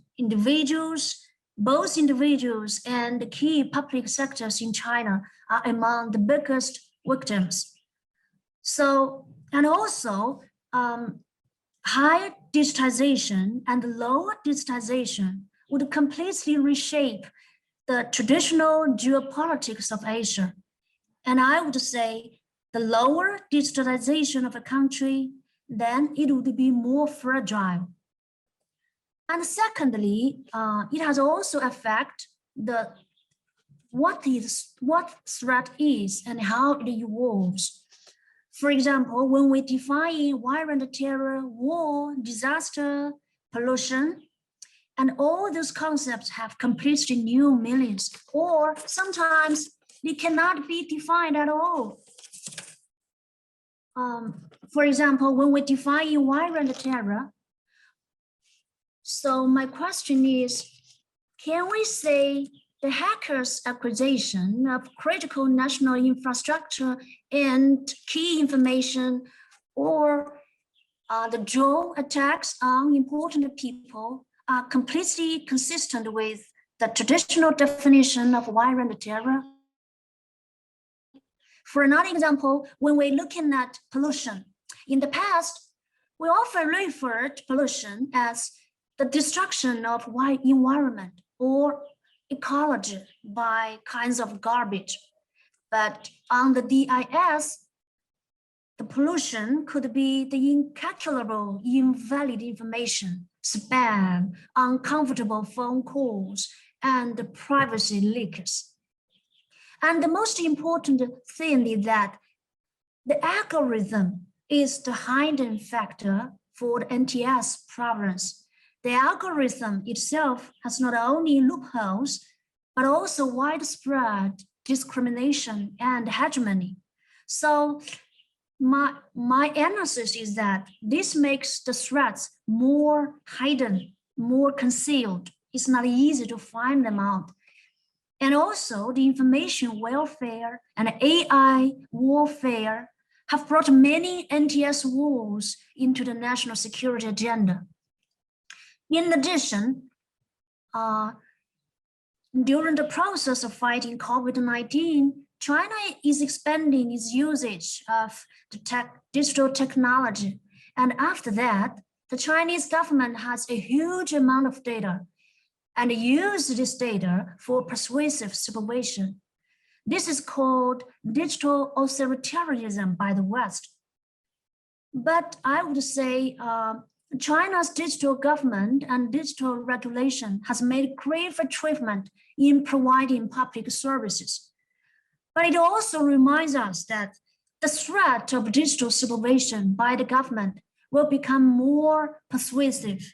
both individuals and key public sectors in China are among the biggest victims. So, and also higher digitization and lower digitization would completely reshape the traditional geopolitics of Asia. And I would say the lower digitalization of a country, then it would be more fragile. And secondly, it has also affected what threat is and how it evolves. For example, when we define violent terror, war, disaster, pollution, and all those concepts have completely new meanings, or sometimes they cannot be defined at all. For example, when we define violent terror, so my question is, can we say the hackers' acquisition of critical national infrastructure and key information, or the drone attacks on important people are completely consistent with the traditional definition of violent terror? For another example, when we're looking at pollution, in the past, we often referred to pollution as the destruction of environment or ecology by kinds of garbage. But on the DIS, the pollution could be the incalculable, invalid information, spam, uncomfortable phone calls, and privacy leaks. And the most important thing is that the algorithm is the hidden factor for the NTS prevalence. The algorithm itself has not only loopholes, but also widespread discrimination and hegemony. So my analysis is that this makes the threats more hidden, more concealed. It's not easy to find them out. And also the information warfare and AI warfare have brought many NTS wars into the national security agenda. In addition, during the process of fighting COVID-19, China is expanding its usage of the digital technology. And after that, the Chinese government has a huge amount of data and use this data for persuasive supervision. This is called digital authoritarianism by the West. But I would say China's digital government and digital regulation has made great achievement in providing public services. But it also reminds us that the threat of digital supervision by the government will become more persuasive.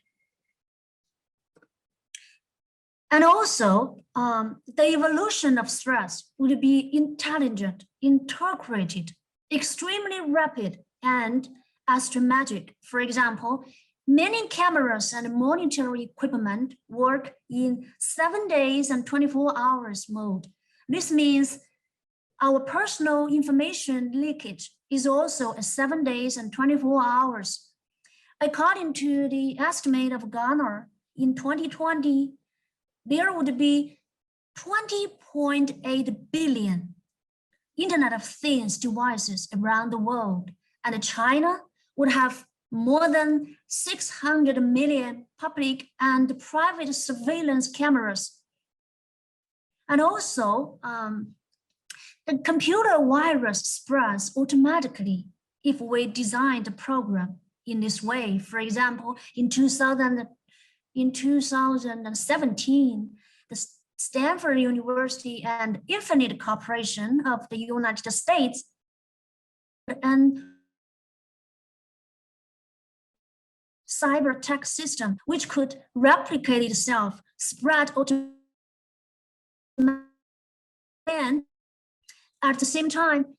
And also, the evolution of threats will be intelligent, integrated, extremely rapid, and asymmetric. For example, many cameras and monitoring equipment work in 7 days and 24 hours mode. This means our personal information leakage is also at 7 days and 24 hours. According to the estimate of Gartner, in 2020, there would be 20.8 billion Internet of Things devices around the world, and China would have more than 600 million public and private surveillance cameras. And also, the computer virus spreads automatically if we design the program in this way. For example, in 2017, the Stanford University and Infinite Corporation of the United States and cyber attack system which could replicate itself, spread automatically. And at the same time,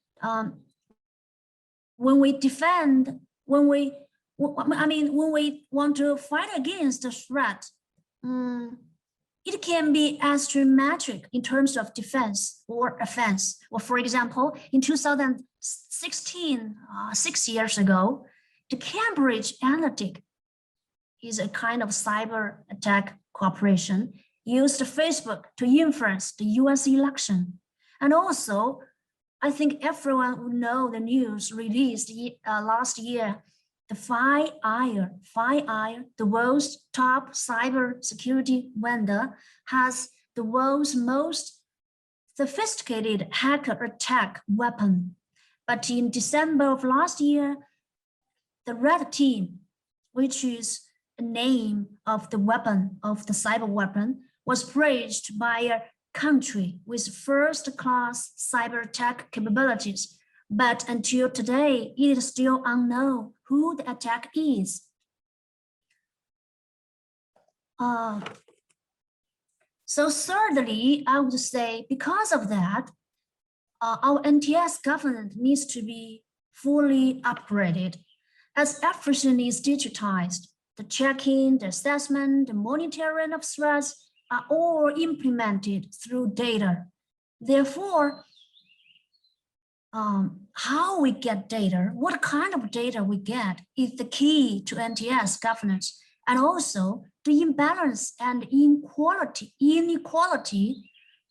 when we want to fight against the threat, it can be asymmetric in terms of defense or offense. Or for example, in 2016, 6 years ago, the Cambridge Analytica is a kind of cyber attack corporation used Facebook to influence the US election. And also, I think everyone would know the news released last year. The FireEye, the world's top cybersecurity vendor, has the world's most sophisticated hacker attack weapon. But in December of last year, the Red Team, which is the name of the weapon, of the cyber weapon, was praised by a country with first-class cyber attack capabilities. But until today, it is still unknown who the attack is. So thirdly, I would say because of that, our NTS governance needs to be fully upgraded. As everything is digitized, the checking, the assessment, the monitoring of threats are all implemented through data. Therefore, how we get data, what kind of data we get is the key to NTS governance, and also the imbalance and inequality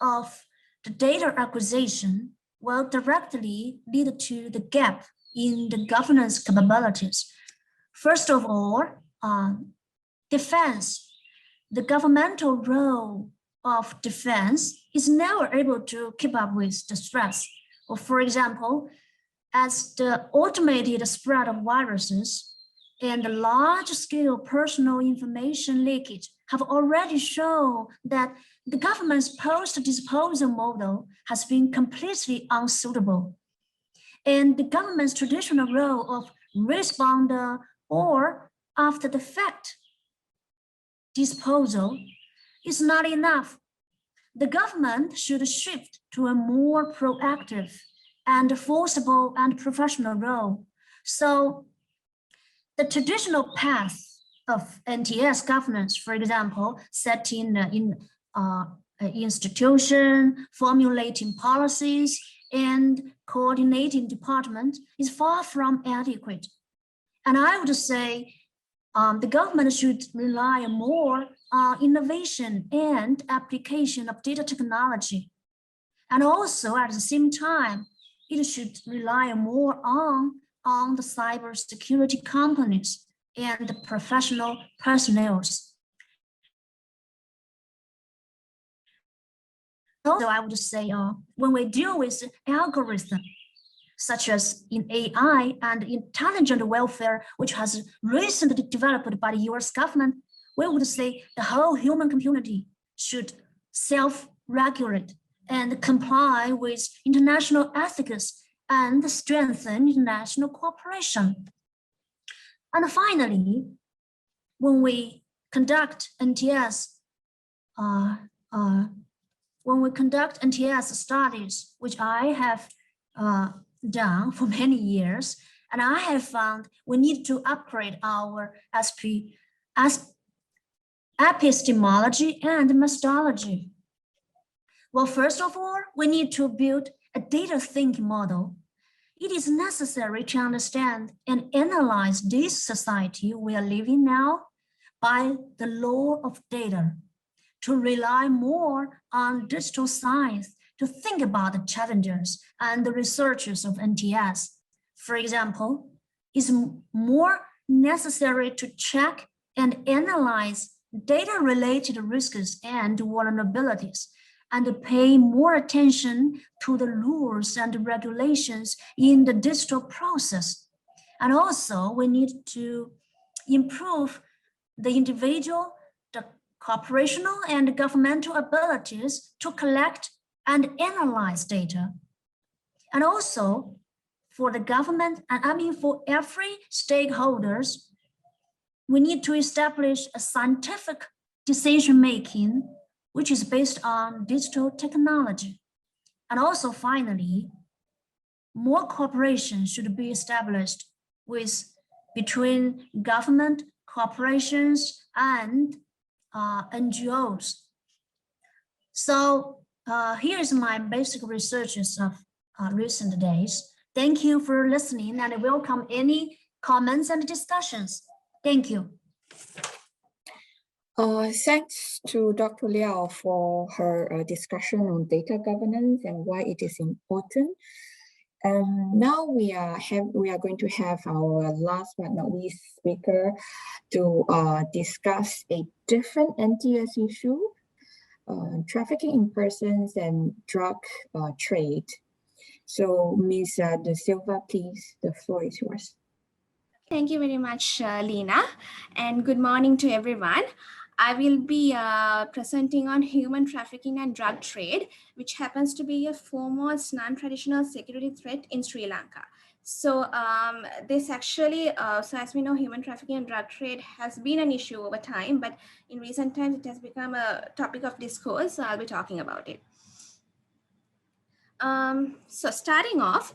of the data acquisition will directly lead to the gap in the governance capabilities. First of all, defense. The governmental role of defense is never able to keep up with the threats. Or for example, as the automated spread of viruses and the large-scale personal information leakage have already shown that the government's post-disposal model has been completely unsuitable. And the government's traditional role of responder or after-the-fact disposal is not enough. The government should shift to a more proactive and forcible and professional role. So the traditional path of NTS governance, for example, setting in institution, formulating policies, and coordinating departments is far from adequate. And I would say the government should rely more on innovation and application of data technology. And also at the same time, it should rely more on the cybersecurity companies and the professional personnel. Also, I would say when we deal with algorithms, such as in AI and intelligent welfare, which has recently developed by the US government, we would say the whole human community should self-regulate and comply with international ethics and strengthen international cooperation. And finally, when we conduct NTS studies, which I have done for many years, and I have found we need to upgrade our epistemology and methodology. Well, first of all, we need to build a data thinking model. It is necessary to understand and analyze this society we are living now by the law of data, to rely more on digital science to think about the challenges and the researches of NTS. For example, it's more necessary to check and analyze data-related risks and vulnerabilities, and to pay more attention to the rules and regulations in the digital process. And also, we need to improve the individual, the corporational and governmental abilities to collect and analyze data. And also, for the government, and I mean for every stakeholders, we need to establish a scientific decision-making which is based on digital technology. And also finally, more cooperation should be established between government, corporations, and NGOs. So here's my basic researches of recent days. Thank you for listening, and I welcome any comments and discussions. Thank you. Thanks to Dr. Liao for her discussion on data governance and why it is important. Now we are going to have our last but not least speaker to discuss a different NTS issue, trafficking in persons and drug trade. So Ms. De Silva, please, the floor is yours. Thank you very much, Lena, and good morning to everyone. I will be presenting on human trafficking and drug trade, which happens to be a foremost non-traditional security threat in Sri Lanka. So this actually, so as we know, human trafficking and drug trade has been an issue over time, but in recent times it has become a topic of discourse, so I'll be talking about it. So starting off,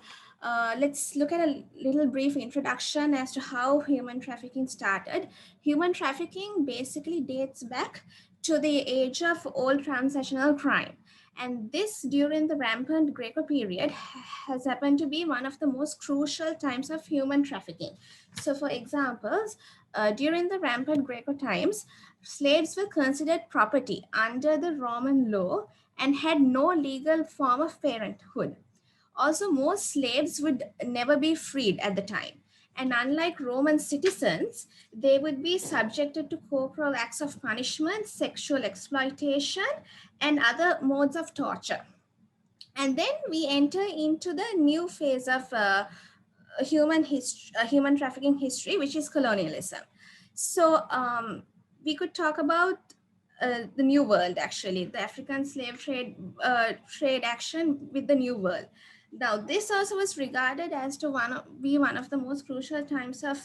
let's look at a little brief introduction as to how human trafficking started. Human trafficking basically dates back to the age of old transnational crime. And this, during the rampant Greco period, has happened to be one of the most crucial times of human trafficking. So for examples, during the rampant Greco times, slaves were considered property under the Roman law and had no legal form of parenthood. Also, most slaves would never be freed at the time. And unlike Roman citizens, they would be subjected to corporal acts of punishment, sexual exploitation, and other modes of torture. And then we enter into the new phase of human trafficking history, which is colonialism. So we could talk about the New World, actually, the African slave trade action with the New World. Now, this also was regarded as to be one of the most crucial times of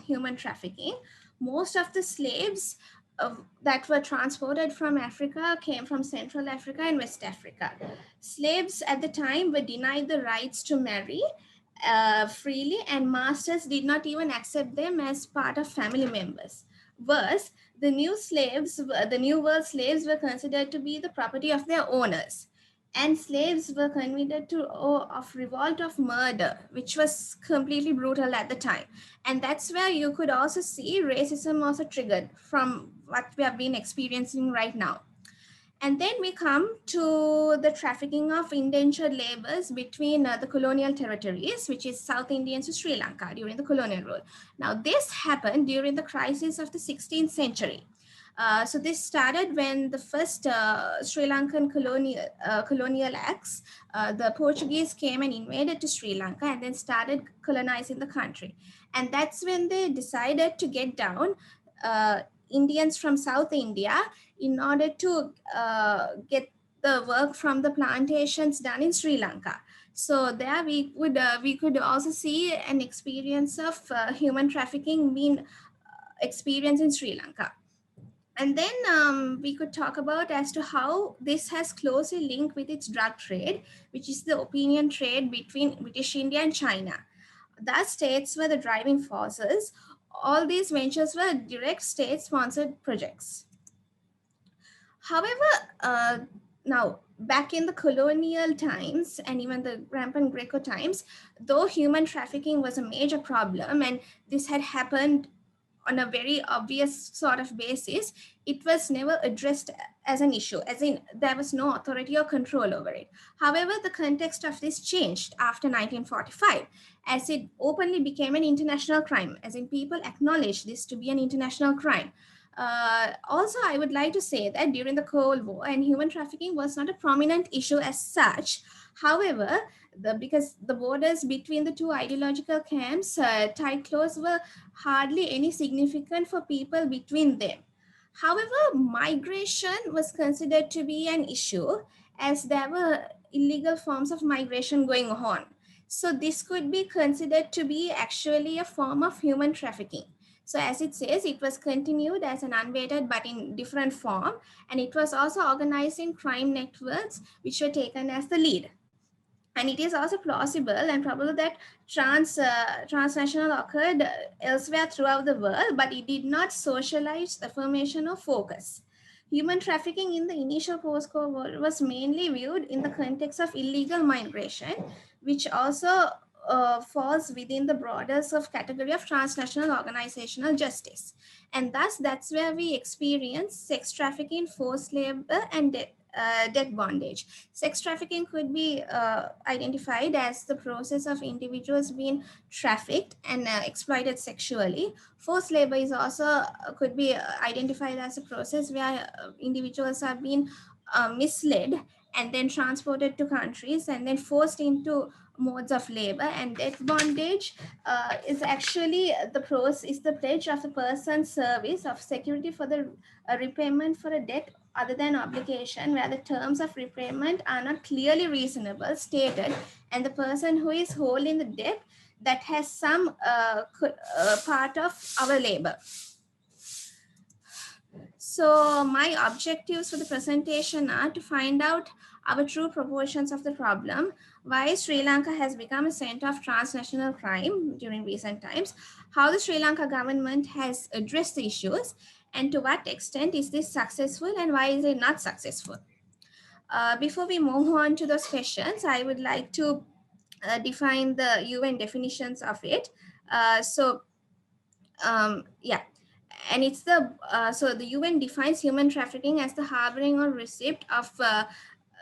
human trafficking. Most of the slaves that were transported from Africa came from Central Africa and West Africa. Slaves at the time were denied the rights to marry freely, and masters did not even accept them as part of family members. Worse, the New World slaves were considered to be the property of their owners. And slaves were convicted of revolt of murder, which was completely brutal at the time. And that's where you could also see racism also triggered from what we have been experiencing right now. And then we come to the trafficking of indentured laborers between the colonial territories, which is South Indians to Sri Lanka during the colonial rule. Now, this happened during the crisis of the 16th century. So this started when the first Sri Lankan colonial acts, the Portuguese came and invaded to Sri Lanka and then started colonizing the country. And that's when they decided to get down Indians from South India in order to get the work from the plantations done in Sri Lanka. So there we could also see an experience of human trafficking being experienced in Sri Lanka. And then we could talk about as to how this has closely linked with its drug trade, which is the opium trade between British India and China. Thus, states were the driving forces. All these ventures were direct state-sponsored projects. However, now back in the colonial times and even the rampant Greco times, though human trafficking was a major problem and this had happened on a very obvious sort of basis, it was never addressed as an issue, as in there was no authority or control over it. However, the context of this changed after 1945, as it openly became an international crime, as in people acknowledged this to be an international crime. Also, I would like to say that during the Cold War, and human trafficking was not a prominent issue as such. However, because the borders between the two ideological camps, tight close, were hardly any significant for people between them. However, migration was considered to be an issue as there were illegal forms of migration going on. So this could be considered to be actually a form of human trafficking. So as it says, it was continued as an unweighted but in different form, and it was also organized in crime networks which were taken as the lead. And it is also plausible and probable that transnational occurred elsewhere throughout the world, but it did not socialize affirmation or focus. Human trafficking in the initial post-war world was mainly viewed in the context of illegal migration, which also falls within the borders of category of transnational organizational justice. And thus, that's where we experience sex trafficking, forced labor, and death bondage. Sex trafficking could be identified as the process of individuals being trafficked and exploited sexually. Forced labor is also could be identified as a process where individuals are being misled and then transported to countries and then forced into modes of labor. And death bondage is actually the pledge of the person's service of security for the repayment for a debt other than obligation, where the terms of repayment are not clearly reasonable stated, and the person who is holding the debt that has some part of our labor. So my objectives for the presentation are to find out our true proportions of the problem, why Sri Lanka has become a center of transnational crime during recent times, how the Sri Lanka government has addressed the issues, and to what extent is this successful and why is it not successful. Before we move on to those questions, I would like to define the UN definitions of it. Yeah, and it's the so the UN defines human trafficking as the harboring or receipt of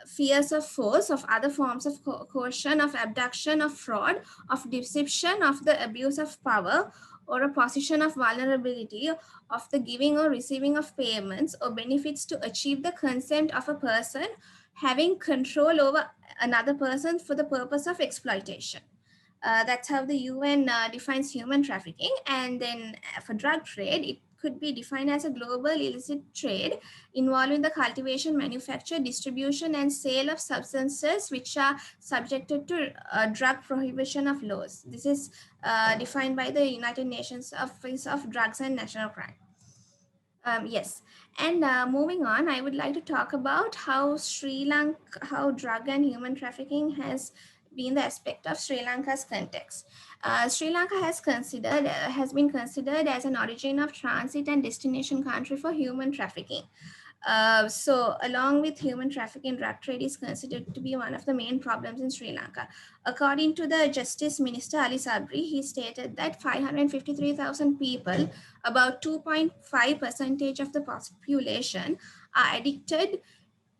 fears of force, of other forms of coercion, of abduction, of fraud, of deception, of the abuse of power, or a position of vulnerability, of the giving or receiving of payments or benefits to achieve the consent of a person having control over another person for the purpose of exploitation. That's how the UN defines human trafficking. And then for drug trade, it could be defined as a global illicit trade involving the cultivation, manufacture, distribution, and sale of substances which are subjected to drug prohibition of laws. This is defined by the United Nations Office of Drugs and National Crime. Yes, and moving on, I would like to talk about how how drug and human trafficking has been the aspect of Sri Lanka's context. Sri Lanka has been considered as an origin of transit and destination country for human trafficking. So along with human trafficking, drug trade is considered to be one of the main problems in Sri Lanka. According to the Justice Minister Ali Sabri, he stated that 553,000 people, about 2.5% of the population, are addicted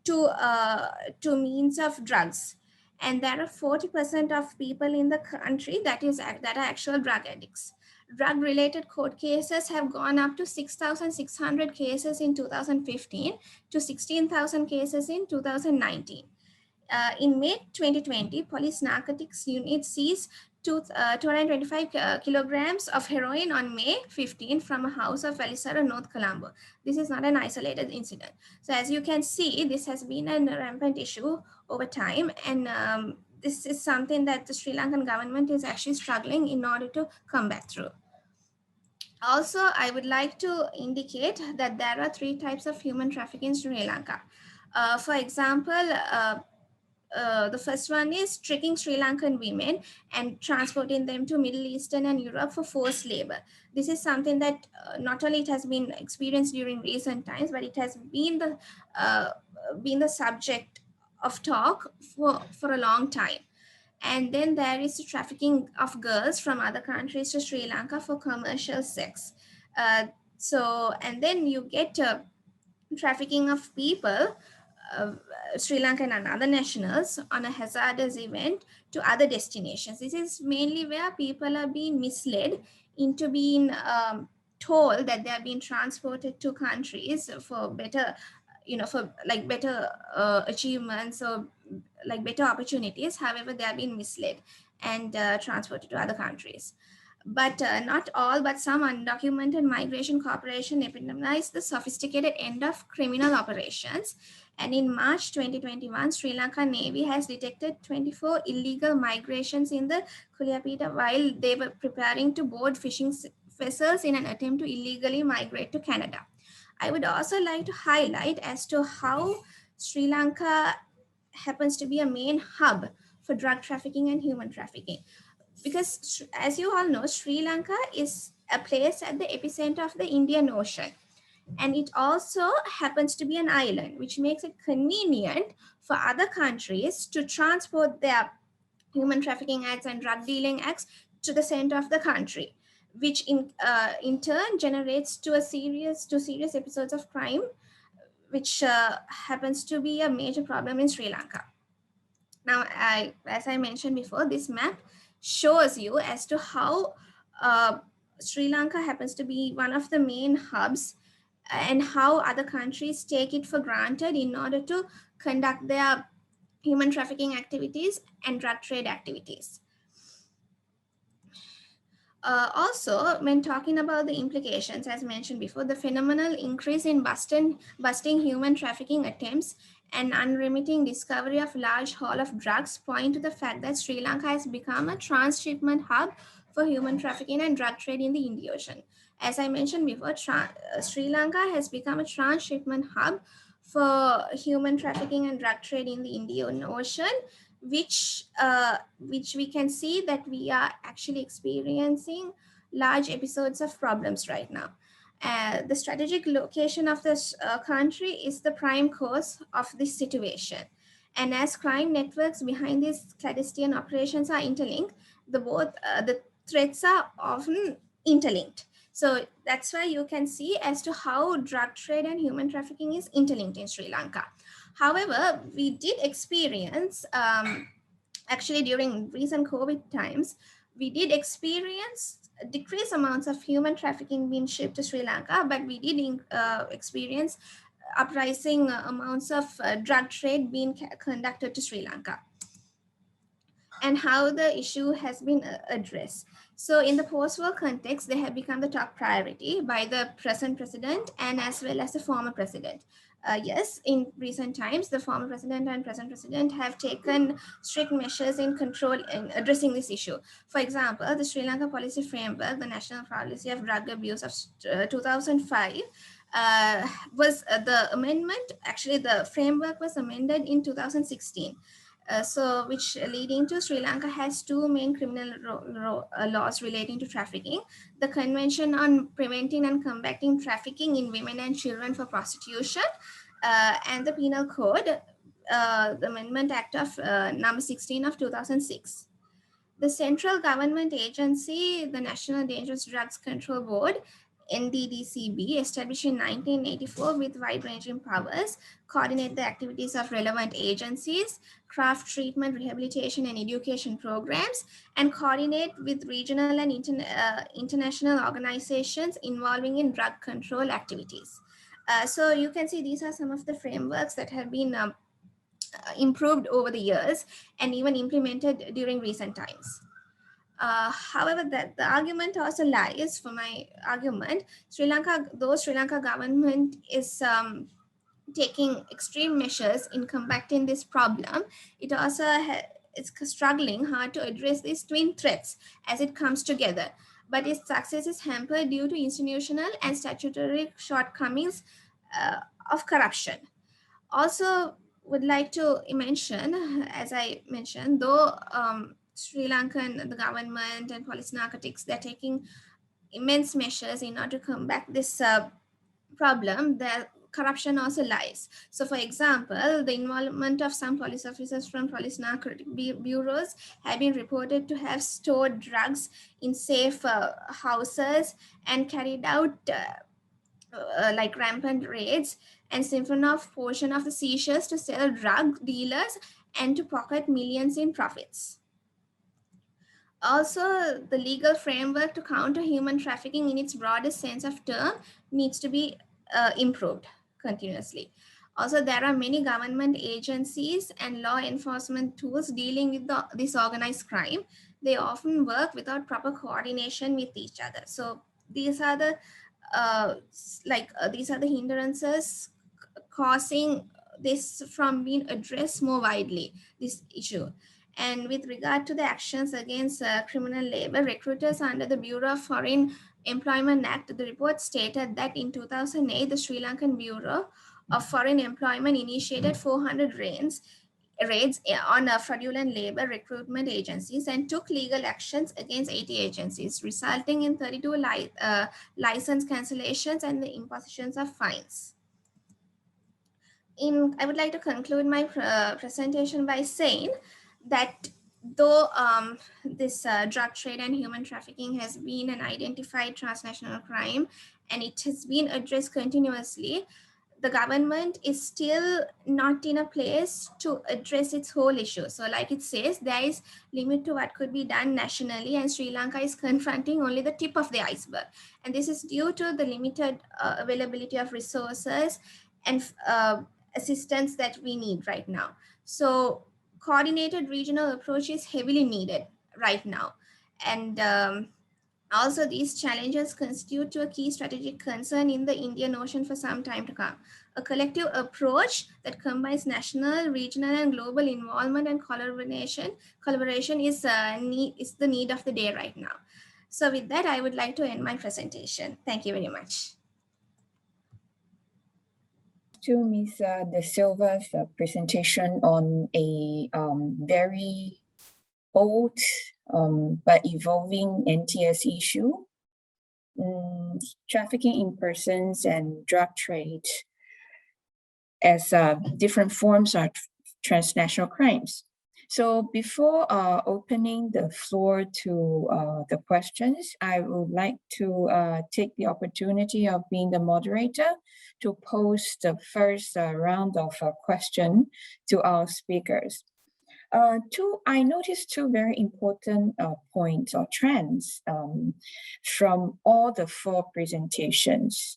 to means of drugs. And there are 40% of people in the country that are actual drug addicts. Drug-related court cases have gone up to 6,600 cases in 2015 to 16,000 cases in 2019. In May 2020, police narcotics unit seized 225 kilograms of heroin on May 15 from a house of Valisara, North Colombo. This is not an isolated incident. So as you can see, this has been a rampant issue over time, and this is something that the Sri Lankan government is actually struggling in order to combat through. Also, I would like to indicate that there are 3 types of human trafficking in Sri Lanka. For example, the first one is tricking Sri Lankan women and transporting them to Middle Eastern and Europe for forced labor. This is something that not only it has been experienced during recent times, but it has been the subject of talk for a long time. And then there is the trafficking of girls from other countries to Sri Lanka for commercial sex. And then you get trafficking of people, Sri Lankan and other nationals, on a hazardous event to other destinations. This is mainly where people are being misled into being told that they are being transported to countries for better, for like better achievements or like better opportunities. However, they are being misled and transported to other countries. But not all, but some undocumented migration cooperation epitomized the sophisticated end of criminal operations. And in March 2021, Sri Lanka Navy has detected 24 illegal migrations in the Kuliyapita while they were preparing to board fishing vessels in an attempt to illegally migrate to Canada. I would also like to highlight as to how Sri Lanka happens to be a main hub for drug trafficking and human trafficking. Because as you all know, Sri Lanka is a place at the epicenter of the Indian Ocean. And it also happens to be an island, which makes it convenient for other countries to transport their human trafficking acts and drug dealing acts to the center of the country, which in turn generates to serious episodes of crime, which happens to be a major problem in Sri Lanka. Now, as I mentioned before, this map shows you as to how Sri Lanka happens to be one of the main hubs and how other countries take it for granted in order to conduct their human trafficking activities and drug trade activities. Also, when talking about the implications, as mentioned before, the phenomenal increase in busting human trafficking attempts and unremitting discovery of large haul of drugs point to the fact that Sri Lanka has become a transshipment hub for human trafficking and drug trade in the Indian Ocean. As I mentioned before, Sri Lanka has become a transshipment hub for human trafficking and drug trade in the Indian Ocean, which we can see that we are actually experiencing large episodes of problems right now. The strategic location of this country is the prime cause of this situation. And as crime networks behind these clandestine operations are interlinked, the threats are often interlinked. So that's why you can see as to how drug trade and human trafficking is interlinked in Sri Lanka. However, we did experience, actually during recent COVID times, we did experience decreased amounts of human trafficking being shipped to Sri Lanka, but we did experience uprising amounts of drug trade being conducted to Sri Lanka, and how the issue has been addressed. So in the post-war context, they have become the top priority by the present president and as well as the former president. Yes, in recent times, the former president and present president have taken strict measures in control in addressing this issue. For example, the Sri Lanka Policy Framework, the National Policy of Drug Abuse of 2005, was the amendment, actually the framework was amended in 2016. So which leading to Sri Lanka has two main criminal laws relating to trafficking: the Convention on Preventing and Combating Trafficking in Women and Children for Prostitution, and the Penal Code, the Amendment Act of number 16 of 2006. The central government agency, the National Dangerous Drugs Control Board, NDDCB, established in 1984 with wide-ranging powers, coordinate the activities of relevant agencies, craft treatment, rehabilitation, and education programs, and coordinate with regional and international organizations involving in drug control activities. So you can see these are some of the frameworks that have been improved over the years and even implemented during recent times. However, the argument also lies, for my argument, though Sri Lanka government is taking extreme measures in combating this problem, it also it's struggling hard to address these twin threats as it comes together. But its success is hampered due to institutional and statutory shortcomings of corruption. Also, would like to mention, as I mentioned, though Sri Lankan, the government and police narcotics, they're taking immense measures in order to combat this problem, the corruption also lies. So for example, the involvement of some police officers from police narcotic bureaus have been reported to have stored drugs in safe houses and carried out like rampant raids and siphon off portion of the seizures to sell drug dealers and to pocket millions in profits. Also, the legal framework to counter human trafficking in its broadest sense of term needs to be improved continuously. Also, there are many government agencies and law enforcement tools dealing with this organized crime. they often work without proper coordination with each other. So these are the these are the hindrances causing this from being addressed more widely, this issue. And with regard to the actions against criminal labor, recruiters under the Bureau of Foreign Employment Act, the report stated that in 2008, the Sri Lankan Bureau of Foreign Employment initiated 400 raids on fraudulent labor recruitment agencies and took legal actions against 80 agencies, resulting in 32 license cancellations and the impositions of fines. I would like to conclude my presentation by saying that though this drug trade and human trafficking has been an identified transnational crime and it has been addressed continuously, the government is still not in a place to address its whole issue. So like it says, there is limit to what could be done nationally, and Sri Lanka is confronting only the tip of the iceberg. And this is due to the limited availability of resources and assistance that we need right now. So coordinated regional approach is heavily needed right now. And also, these challenges constitute to a key strategic concern in the Indian Ocean for some time to come. A collective approach that combines national, regional, and global involvement and collaboration is the need of the day right now. So with that, I would like to end my presentation. Thank you very much. To Ms. De Silva's presentation on a very old but evolving NTS issue, trafficking in persons and drug trade as different forms of transnational crimes. So before opening the floor to the questions, I would like to take the opportunity of being the moderator to pose the first round of question to our speakers. I noticed two very important points or trends from all the four presentations.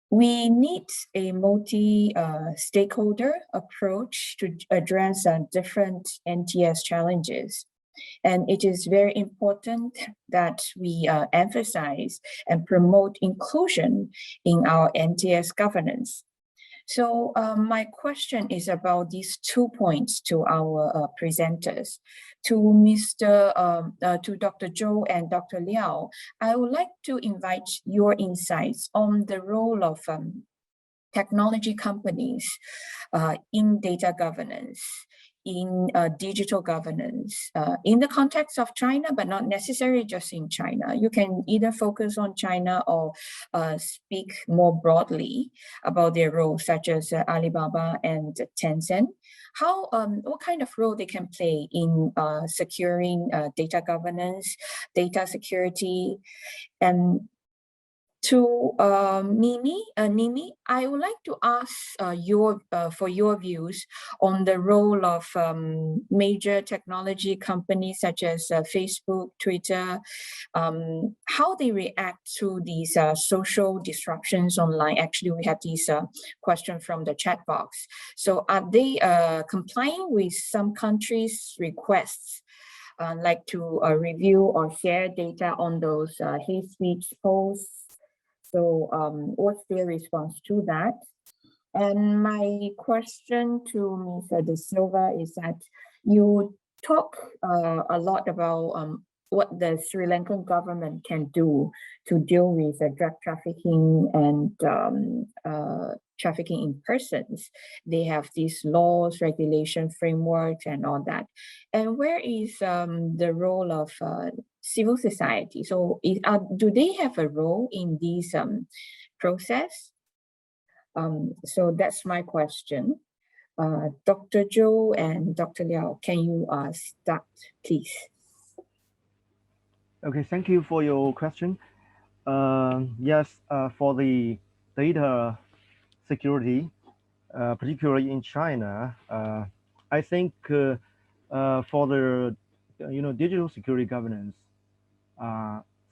We need a multi-stakeholder approach to address different NTS challenges. And it is very important that we emphasize and promote inclusion in our NTS governance. So my question is about these 2 points to our presenters. To Dr. Zhou and Dr. Liao, I would like to invite your insights on the role of technology companies in data governance, in digital governance, in the context of China, but not necessarily just in China. You can either focus on China or speak more broadly about their role, such as Alibaba and Tencent. What kind of role they can play in securing data governance, data security, and to Nimi, I would like to ask for your views on the role of major technology companies such as Facebook, Twitter, how they react to these social disruptions online. Actually, we have this question from the chat box. So are they complying with some countries' requests like to review or share data on those hate speech posts? So what's their response to that? And my question to Ms. De Silva is that you talk a lot about what the Sri Lankan government can do to deal with drug trafficking and trafficking in persons. They have these laws, regulation frameworks and all that. And where is the role of civil society? So do they have a role in this process? So that's my question. Dr. Zhou and Dr. Liao, can you start, please? Okay, thank you for your question. Yes, for the data security, particularly in China, I think for the digital security governance,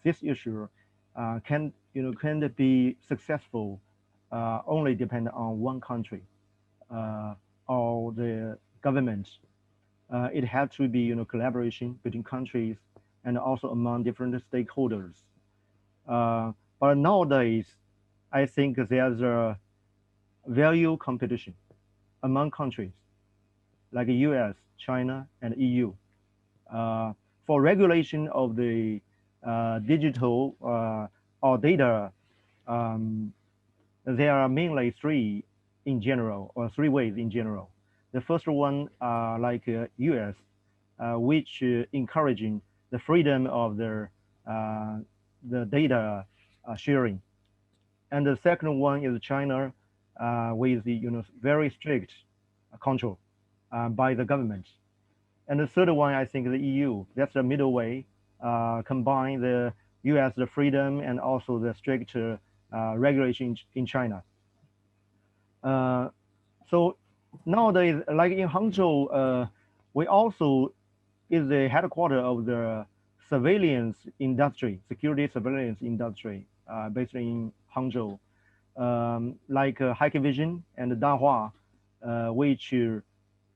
this issue can be successful only depend on one country or the government It had to be, collaboration between countries and also among different stakeholders. But nowadays, I think there's a value competition among countries like the US, China, and EU for regulation of the digital or data. Um, there are mainly three in general, or three ways in general. The first one, like US, which encouraging the freedom of the data sharing. And the second one is China, with the very strict control by the government. And the third one, I think, the EU. That's the middle way, combine the US the freedom and also the strict regulation in China. So nowadays, like in Hangzhou, we also is the headquarters of the surveillance industry, security surveillance industry, based in Hangzhou, like Hikvision and Dahua, which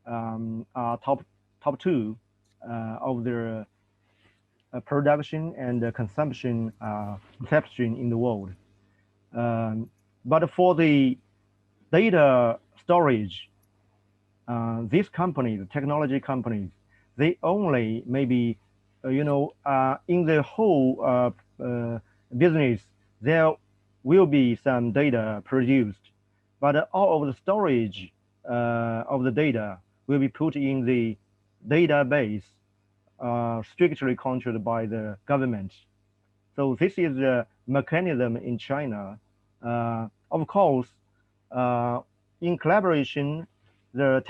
are top two of their production and consumption in the world. But for the data storage, these companies, technology companies, they only maybe, in the whole business, there will be some data produced, but all of the storage of the data will be put in the database strictly controlled by the government. So this is the mechanism in China. Of course, in collaboration, the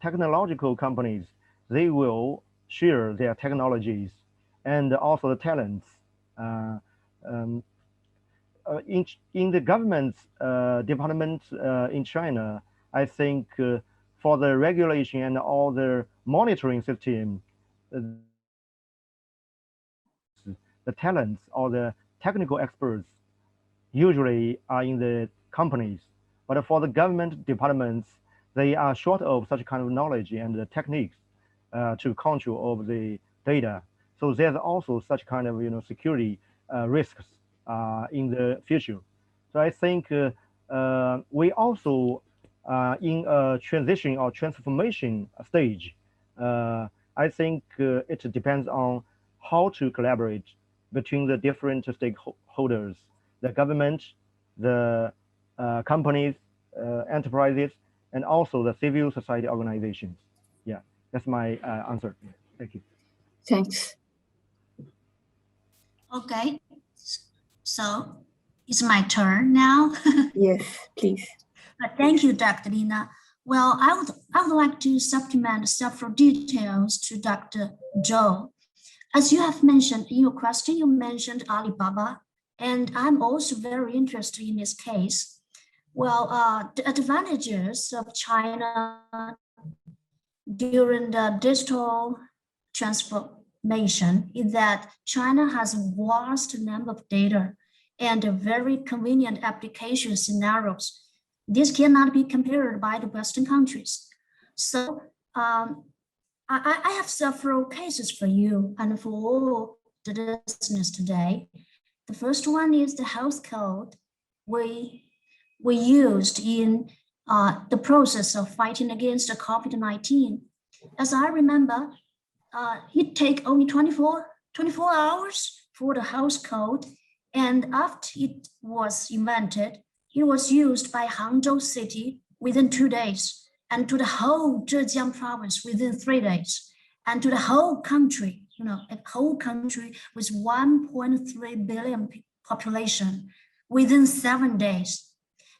technological companies, they will share their technologies and also the talents. Um, in the government department in China, I think for the regulation and all the monitoring system, the talents or the technical experts usually are in the companies. But for the government departments, they are short of such kind of knowledge and the techniques to control of the data. So there's also such kind of security risks in the future. So I think we also in a transition or transformation stage. I think it depends on how to collaborate between the different stakeholders, the government, the companies, enterprises, and also the civil society organizations. Yeah, that's my answer. Thank you. Thanks. Okay, so it's my turn now. Yes, please. Thank you, Dr. Lina. Well, I would like to supplement several details to Dr. Zhou. As you have mentioned in your question, you mentioned Alibaba, and I'm also very interested in this case. Well, the advantages of China during the digital transformation is that China has a vast number of data and very convenient application scenarios. This cannot be compared by the Western countries. So I have several cases for you and for all the listeners today. The first one is the health code we used in the process of fighting against the COVID-19. As I remember, it take only 24 hours for the health code. And after it was invented, it was used by Hangzhou city within 2 days, and to the whole Zhejiang province within 3 days, and to the whole country, a whole country with 1.3 billion population within 7 days.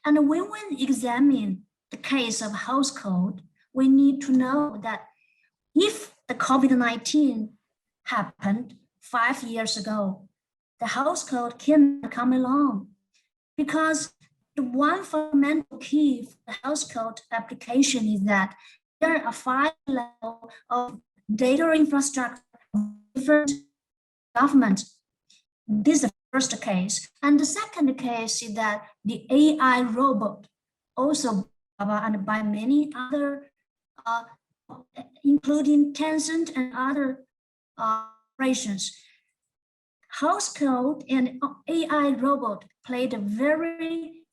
And when we examine the case of health code, we need to know that if the COVID-19 happened 5 years ago, the health code cannot come along, because the one fundamental key for the health code application is that there are 5 levels of data infrastructure of different governments. This is the first case. And the second case is that the AI robot, also and by many other including Tencent and other operations. House code and AI robot played a very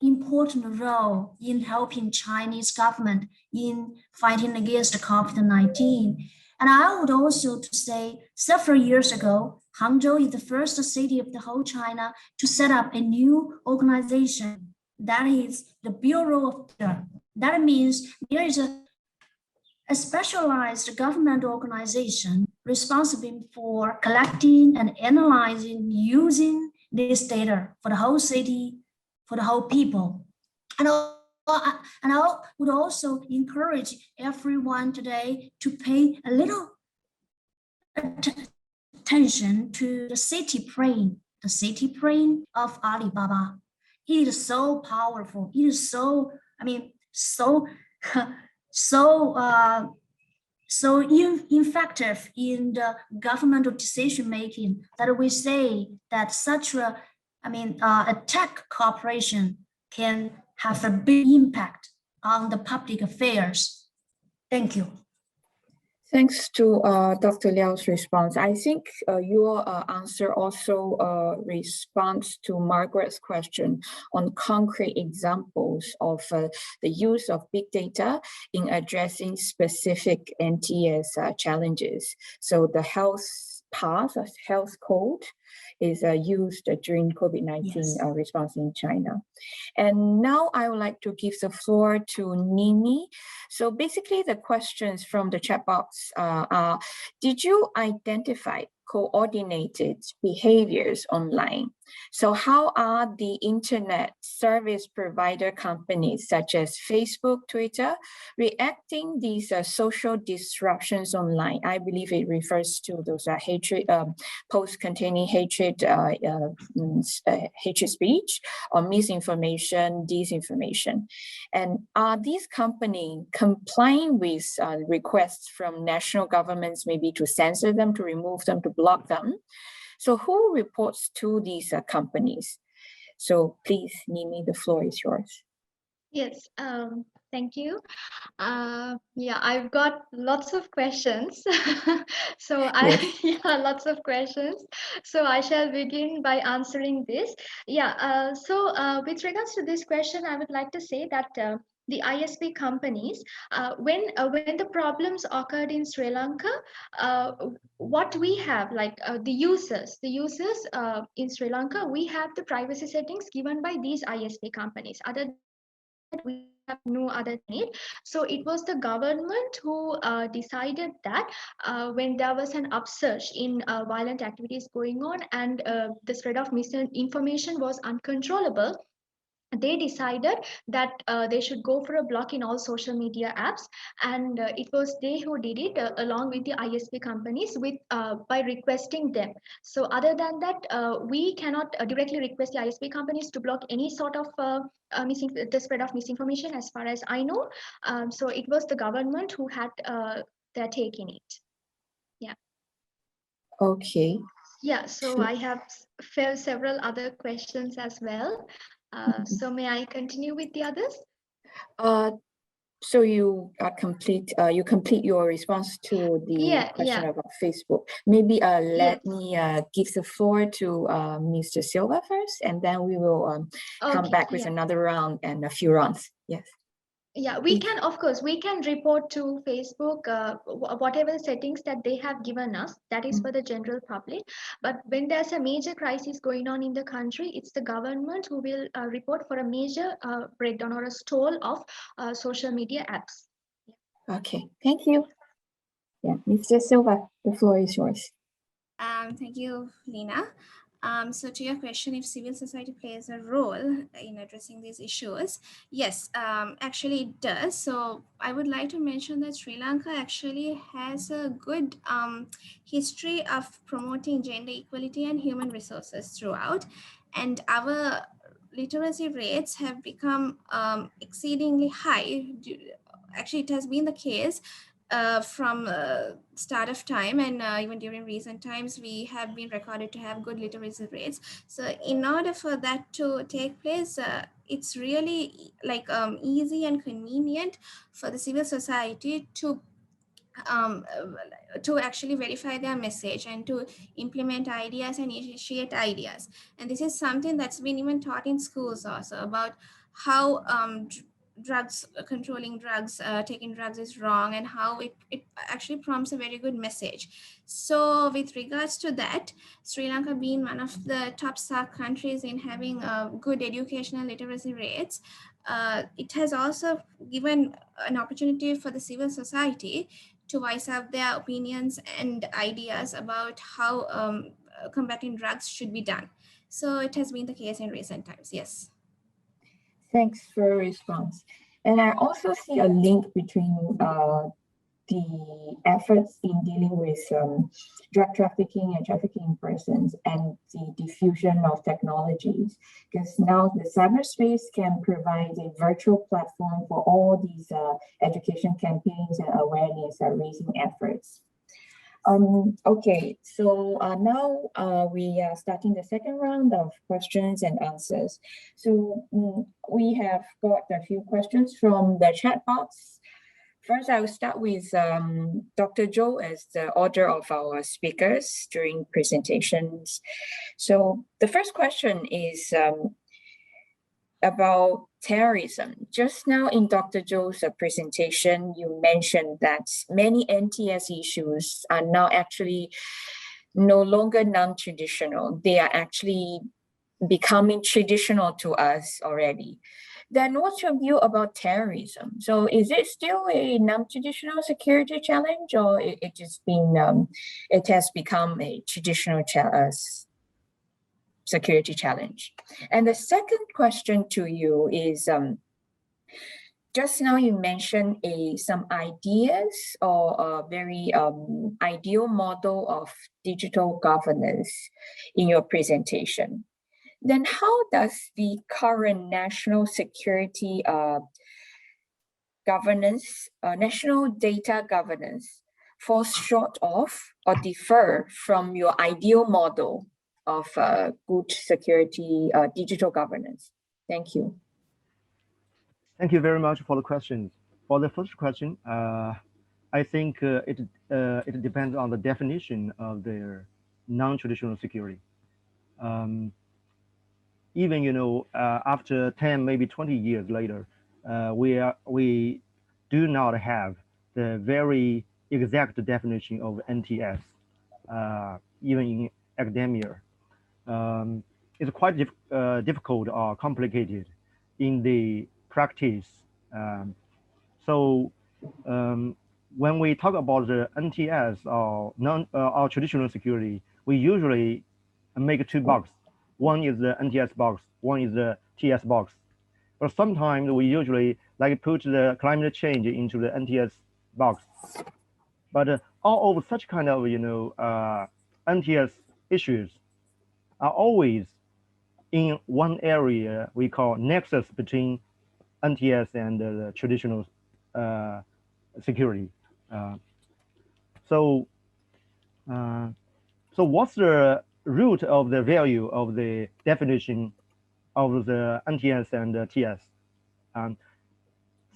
important role in helping Chinese government in fighting against COVID-19. And I would also to say several years ago, Hangzhou is the first city of the whole China to set up a new organization that is the Bureau of Data. That means there is a specialized government organization responsible for collecting and analyzing using this data for the whole city, for the whole people. And I would also encourage everyone today to pay a little attention to the city brain of Alibaba. It is so powerful. It is so, so effective in the governmental decision making that we say that such a tech corporation can have a big impact on the public affairs. Thank you. Thanks to Dr. Liao's response. I think your answer also responds to Margaret's question on concrete examples of the use of big data in addressing specific NTS challenges. So the health path, health code, is used during COVID-19 response in China. And now I would like to give the floor to Nini. So basically the questions from the chat box are, did you identify coordinated behaviors online? So how are the internet service provider companies such as Facebook, Twitter, reacting these social disruptions online? I believe it refers to those hatred, posts containing hatred, hatred speech or misinformation, disinformation. And are these companies complying with requests from national governments, maybe to censor them, to remove them, to block them? So who reports to these companies? So please, Nimi, the floor is yours. Yes, thank you. Yeah, I've got lots of questions. So lots of questions. So I shall begin by answering this. Yeah, with regards to this question, I would like to say that the ISP companies, when the problems occurred in Sri Lanka, what we have, like the users in Sri Lanka, we have the privacy settings given by these ISP companies. Other than that, we have no other need. So it was the government who decided that when there was an upsurge in violent activities going on and the spread of misinformation was uncontrollable, they decided that they should go for a block in all social media apps, and it was they who did it along with the ISP companies with by requesting them. So other than that, we cannot directly request the ISP companies to block any sort of the spread of misinformation, as far as I know. So it was the government who had their take in it. Yeah. Okay. Yeah, so I have several other questions as well. So may I continue with the others? So you complete your response to the question about Facebook. Maybe let me give the floor to Mr. Silva first, and then we will come back with another round and a few rounds. Yes. Yeah, we can, of course, we can report to Facebook whatever settings that they have given us, that is for the general public. But when there's a major crisis going on in the country, it's the government who will report for a major breakdown or a stall of social media apps. Okay, thank you. Yeah, Mr. Silva, the floor is yours. Thank you, Lina. So to your question, if civil society plays a role in addressing these issues, yes, actually it does. So I would like to mention that Sri Lanka actually has a good history of promoting gender equality and human resources throughout. And our literacy rates have become exceedingly high. Actually, it has been the case from start of time, and even during recent times we have been recorded to have good literacy rates. So in order for that to take place, it's really like easy and convenient for the civil society to to actually verify their message and to implement ideas and initiate ideas. And this is something that's been even taught in schools also, about how drugs, controlling drugs, taking drugs is wrong, and how it actually prompts a very good message. So with regards to that, Sri Lanka being one of the top SAARC countries in having good educational literacy rates, it has also given an opportunity for the civil society to voice out their opinions and ideas about how combating drugs should be done. So it has been the case in recent times, yes. Thanks for your response. And I also see a link between the efforts in dealing with drug trafficking and trafficking persons and the diffusion of technologies, because now the cyberspace can provide a virtual platform for all these education campaigns and awareness raising efforts. Okay, so now we are starting the second round of questions and answers. So we have got a few questions from the chat box. First, I will start with Dr. Joe as the order of our speakers during presentations. So the first question is about terrorism. Just now in Dr. Joe's presentation, you mentioned that many NTS issues are now actually no longer non-traditional. They are actually becoming traditional to us already. Then what's your view about terrorism? So is it still a non-traditional security challenge, or it has become a traditional security challenge? And the second question to you is, just now you mentioned some ideas or a very ideal model of digital governance in your presentation. Then how does the current national security governance, national data governance, fall short of or differ from your ideal model of good security digital governance? Thank you. Thank you very much for the questions. For the first question, I think it depends on the definition of their non-traditional security. Even after 10, maybe 20 years later, we do not have the very exact definition of NTS, even in academia. It's quite difficult or complicated in the practice. So when we talk about the NTS or traditional security, we usually make two boxes. One is the NTS box, one is the TS box. But sometimes we usually put the climate change into the NTS box. But all of such kind of NTS issues are always in one area we call nexus between NTS and the traditional security. So what's the root of the value of the definition of the NTS and the TS?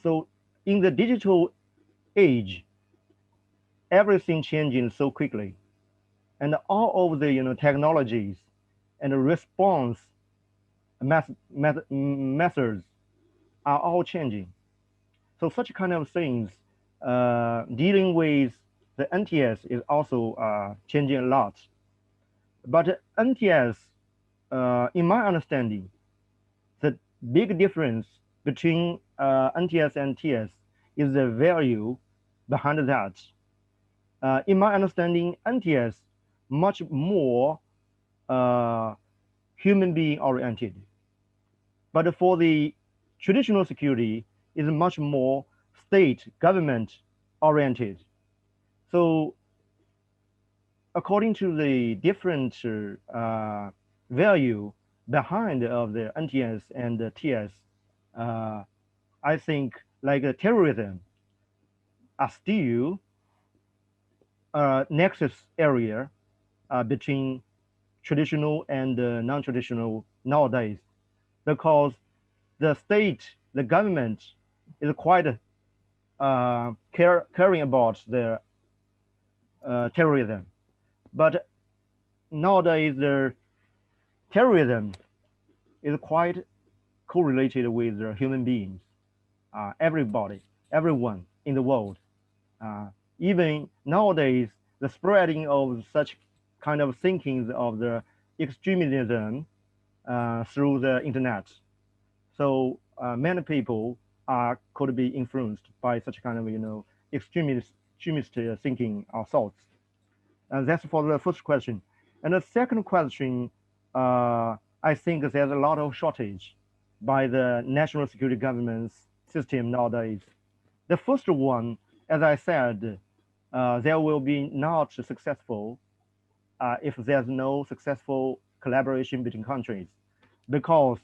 So in the digital age, everything changing so quickly, and all of the technologies and the response methods are all changing. So such kind of things, dealing with the NTS is also changing a lot. But NTS, in my understanding, the big difference between NTS and TS is the value behind that. In my understanding, NTS much more human being oriented. But for the traditional security, is much more state government oriented. So according to the different value behind of the NTS and the TS, I think terrorism are still a nexus area between traditional and non-traditional nowadays, because the state, the government is quite caring about the terrorism. But nowadays, the terrorism is quite correlated with the human beings, everybody, everyone in the world. Uh, Even nowadays, the spreading of such kind of thinkings of the extremism through the internet. So many people could be influenced by such kind of extremist thinking or thoughts. And that's for the first question. And the second question, I think there's a lot of shortage by the national security government's system nowadays. The first one, as I said, there will be not successful if there's no successful collaboration between countries, because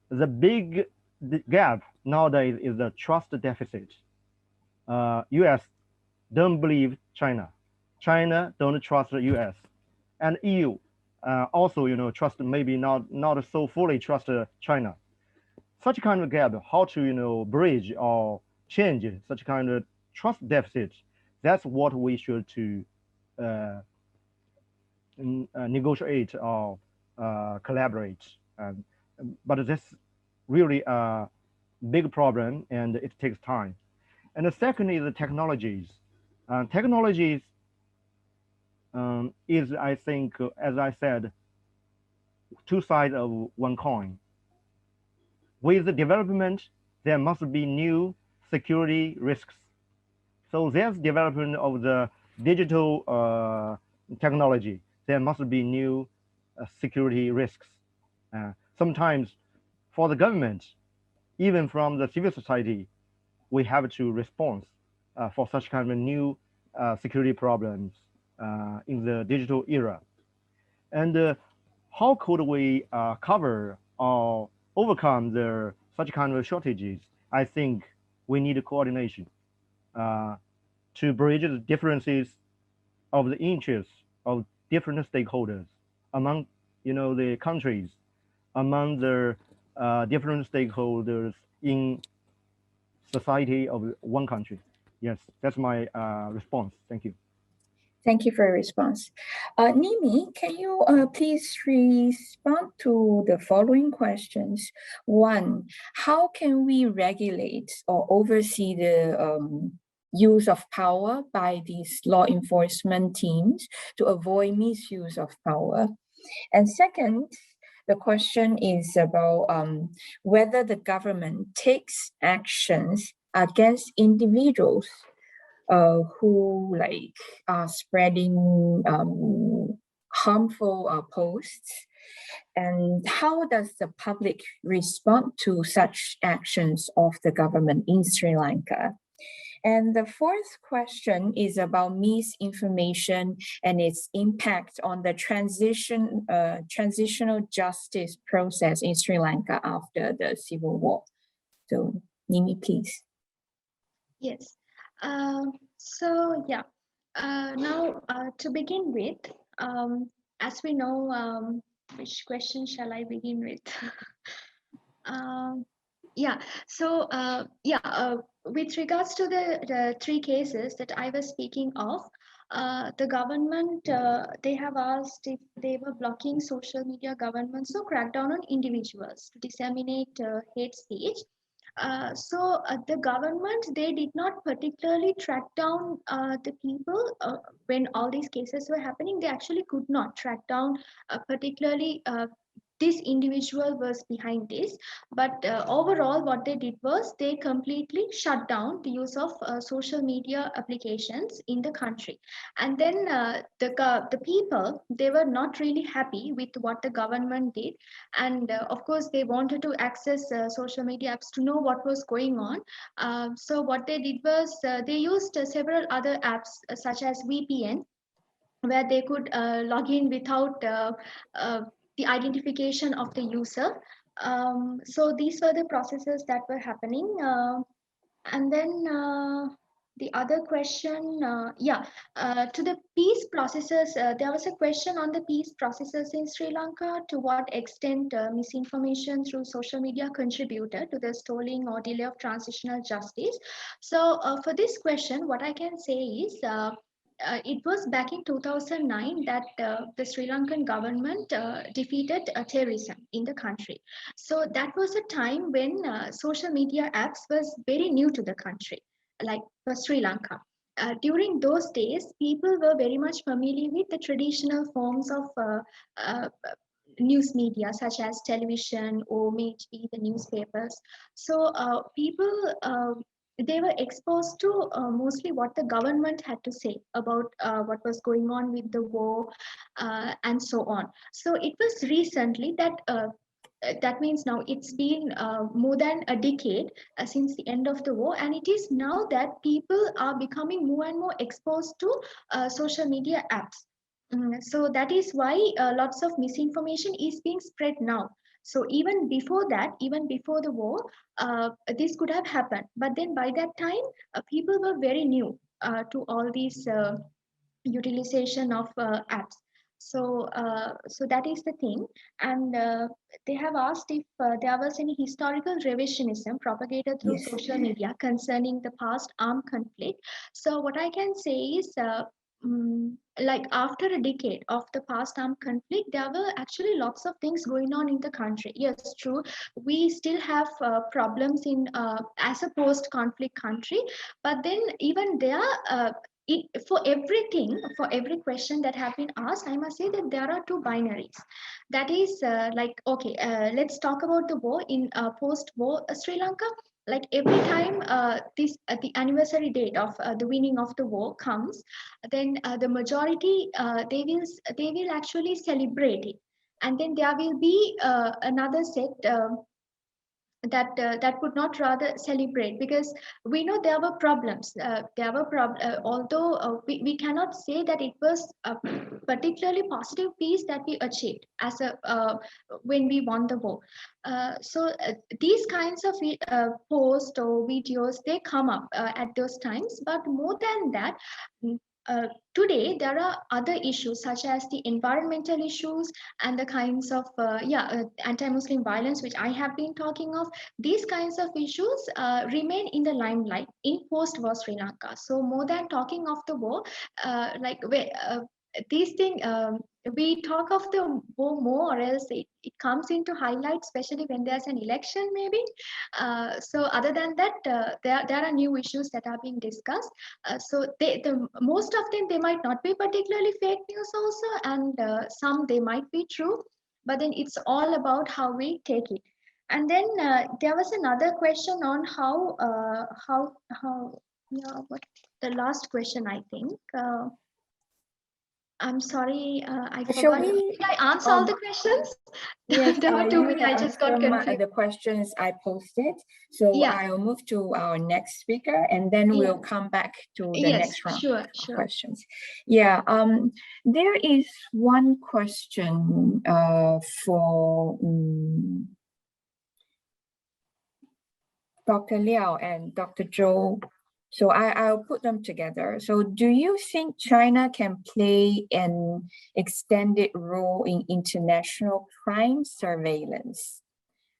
the big gap nowadays is the trust deficit. U.S. don't believe China. China don't trust the U.S. And EU also, trust maybe not so fully trust China. Such kind of gap, how to bridge or change such kind of trust deficit. That's what we should to uh, negotiate or collaborate. But that's really a big problem, and it takes time. And the second is the technologies. Technologies is, I think, as I said, two sides of one coin. With the development, there must be new security risks. So there's development of the digital technology. There must be new security risks. Sometimes for the government, even from the civil society, we have to respond for such kind of new security problems in the digital era. And how could we cover or overcome the such kind of shortages? I think we need coordination uh, to bridge the differences of the interests of different stakeholders among the countries, among the different stakeholders in society of one country. Yes, that's my response. Thank you. Thank you for your response. Nimi, can you please respond to the following questions? One, how can we regulate or oversee the use of power by these law enforcement teams to avoid misuse of power? And second, the question is about whether the government takes actions against individuals who are spreading harmful posts, and how does the public respond to such actions of the government in Sri Lanka? And the fourth question is about misinformation and its impact on the transitional justice process in Sri Lanka after the civil war. So, Nimi, please. Yes. So yeah. Now to begin with, as we know, which question shall I begin with? Yeah. So with regards to the three cases that I was speaking of, the government, they have asked if they were blocking social media governments to crack down on individuals to disseminate hate speech. The government, they did not particularly track down the people when all these cases were happening. They actually could not track down particularly this individual was behind this, but overall what they did was they completely shut down the use of social media applications in the country. And then the people, they were not really happy with what the government did, and of course they wanted to access social media apps to know what was going on. So what they did was they used several other apps such as VPN, where they could log in without the identification of the user. So these were the processes that were happening. And then the other question, to the peace processes, there was a question on the peace processes in Sri Lanka, to what extent misinformation through social media contributed to the stalling or delay of transitional justice. So for this question, what I can say is, it was back in 2009 that the Sri Lankan government defeated terrorism in the country. So that was a time when social media apps was very new to the country, like for Sri Lanka. During those days, people were very much familiar with the traditional forms of uh, news media, such as television or maybe the newspapers. So people they were exposed to mostly what the government had to say about what was going on with the war and so on. So it was recently that that means now it's been more than a decade since the end of the war, and it is now that people are becoming more and more exposed to social media apps. So that is why lots of misinformation is being spread now. So even before that, even before the war, this could have happened. But then by that time, people were very new to all these utilization of apps. So that is the thing. And they have asked if there was any historical revisionism propagated through Yes. social media concerning the past armed conflict. So what I can say is, like after a decade of the past armed conflict, there were actually lots of things going on in the country. Yes, true. We still have problems in as a post-conflict country, but then even there. For everything, for every question that have been asked, I must say that there are two binaries. That is like, okay, let's talk about the war in post-war Sri Lanka. Like every time this the anniversary date of the winning of the war comes, then the majority they will actually celebrate it, and then there will be another set. That would not rather celebrate, because we know there were problems. Although we cannot say that it was a particularly positive piece that we achieved as a when we won the war. These kinds of posts or videos, they come up at those times. But more than that, mm, today there are other issues such as the environmental issues and the kinds of anti-Muslim violence which I have been talking of. These kinds of issues remain in the limelight in post-war Sri Lanka. So more than talking of the war, these things, we talk of the war more, or else it comes into highlight, especially when there's an election maybe. So other than that, there are new issues that are being discussed. So the most of them, they might not be particularly fake news also, and some they might be true, but then it's all about how we take it. And then there was another question on how yeah, what the last question, I think. I'm sorry, I Shall forgot. we? Did I answer all the questions? Yes, There were too you many. have I just got answered confused. the questions I posted. So Yeah. I'll move to our next speaker, and then we'll come back to the Yes, next round sure. of questions. Yeah, there is one question for Dr. Liao and Dr. Zhou. So I'll put them together. So do you think China can play an extended role in international crime surveillance?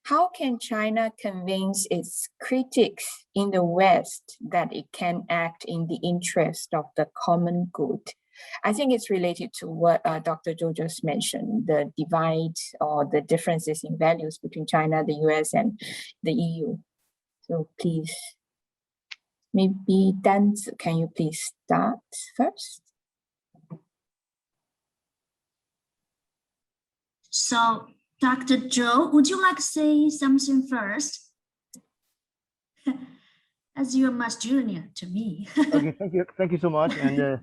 How can China convince its critics in the West that it can act in the interest of the common good? I think it's related to what Dr. Zhou just mentioned, the divide or the differences in values between China, the US, and the EU. So please, maybe Dan, can you please start first? So, Dr. Zhou, would you like to say something first? As you're much junior to me. Okay, thank you so much. And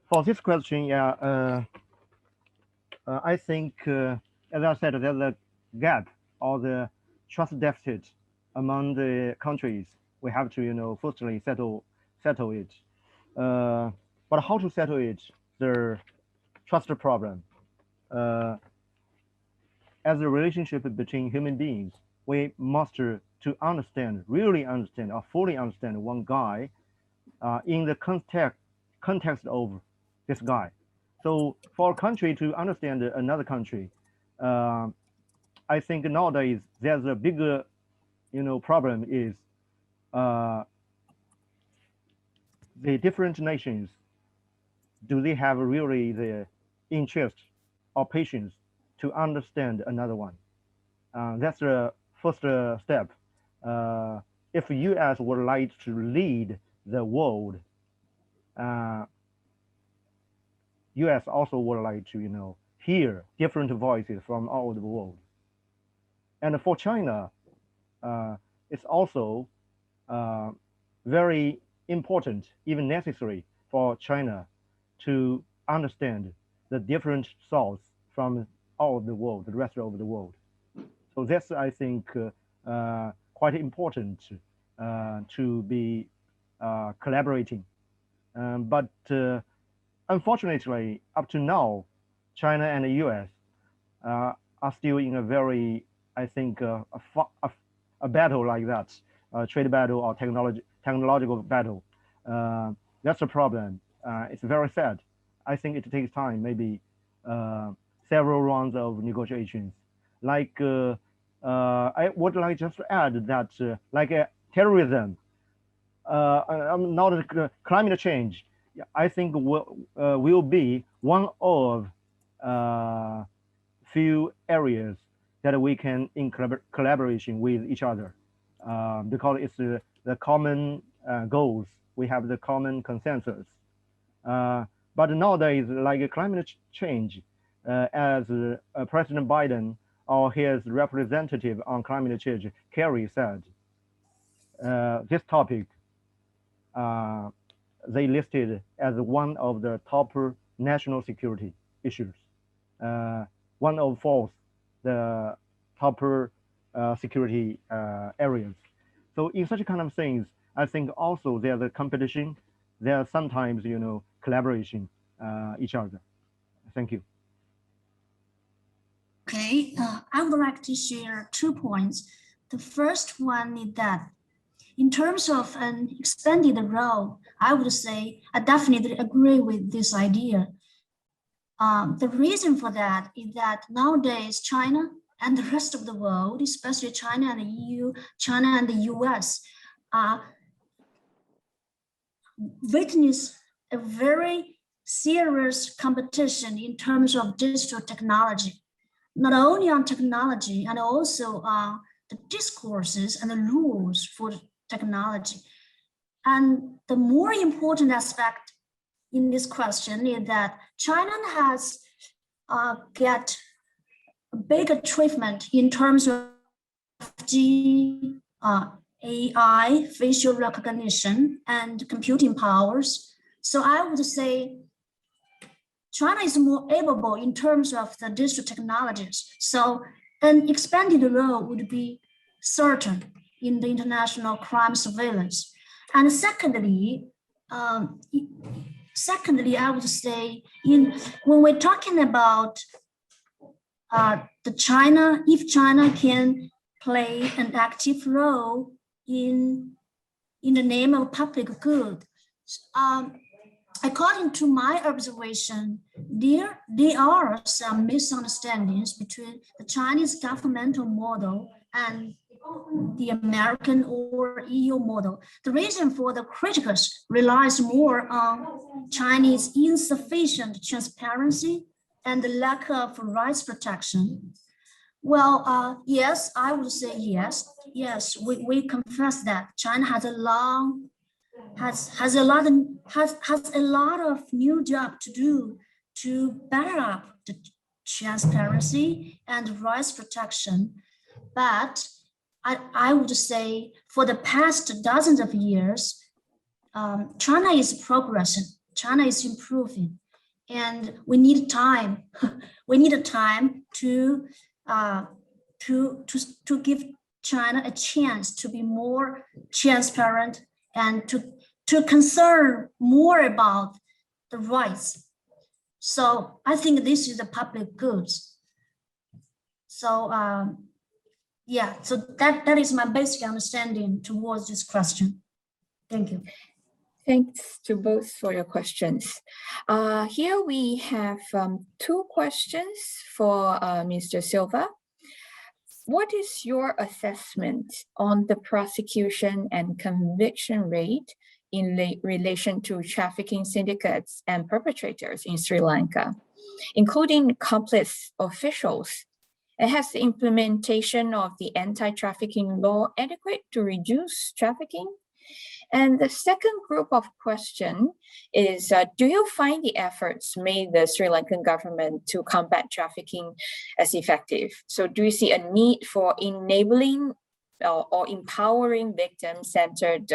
for this question, I think, as I said, there's a gap or the trust deficit among the countries. We have to, firstly settle it. But how to settle it? The trust problem. As a relationship between human beings, we must to really understand, or fully understand one guy in the context of this guy. So for a country to understand another country, I think nowadays there's a bigger, problem is the different nations, do they have really the interest or patience to understand another one? That's the first step. If U.S. would like to lead the world, U.S. also would like to, hear different voices from all over the world. And for China, it's also very important, even necessary for China to understand the different thoughts from all of the world, the rest of the world. So that's, I think, quite important to be collaborating. But unfortunately, up to now, China and the US are still in a very, I think, a battle like that, trade battle or technological battle. That's a problem. It's very sad. I think it takes time, maybe several rounds of negotiations. Like, I would like just to add that, like terrorism, not climate change, I think will be one of few areas that we can in collaboration with each other, because it's the common goals. We have the common consensus. But nowadays, like climate change, as President Biden or his representative on climate change, Kerry, said, this topic they listed as one of the top national security issues. One of four, the top security areas. So in such kind of things, I think also there's a competition. There are sometimes, collaboration each other. Thank you. Okay, I would like to share 2 points. The first one is that in terms of an expanded role, I would say I definitely agree with this idea. The reason for that is that nowadays China and the rest of the world, especially China and the EU, China and the US, witness a very serious competition in terms of digital technology, not only on technology and also the discourses and the rules for technology. And the more important aspect in this question is that China has get a bigger treatment in terms of AI, facial recognition, and computing powers. So I would say China is more able in terms of the digital technologies. So an expanded role would be certain in the international crime surveillance. And secondly, I would say when we're talking about if China can play an active role in the name of public good, according to my observation, there are some misunderstandings between the Chinese governmental model and the American or EU model. The reason for the critics relies more on Chinese insufficient transparency and the lack of rights protection. Well, yes, I would say yes. Yes, we confess that China has a lot of new job to do to better up the transparency and rights protection. But I would say for the past dozens of years, China is progressing, China is improving, and we need time. We need a time to give China a chance to be more transparent and to concern more about the rights. So I think this is the public goods. So yeah, so that is my basic understanding towards this question. Thank you. Thanks to both for your questions. Here we have 2 questions for Mr. Silva. What is your assessment on the prosecution and conviction rate in relation to trafficking syndicates and perpetrators in Sri Lanka, including complex officials. And has the implementation of the anti-trafficking law adequate to reduce trafficking? And the second group of question is, do you find the efforts made the Sri Lankan government to combat trafficking as effective? So do you see a need for enabling or empowering victim-centered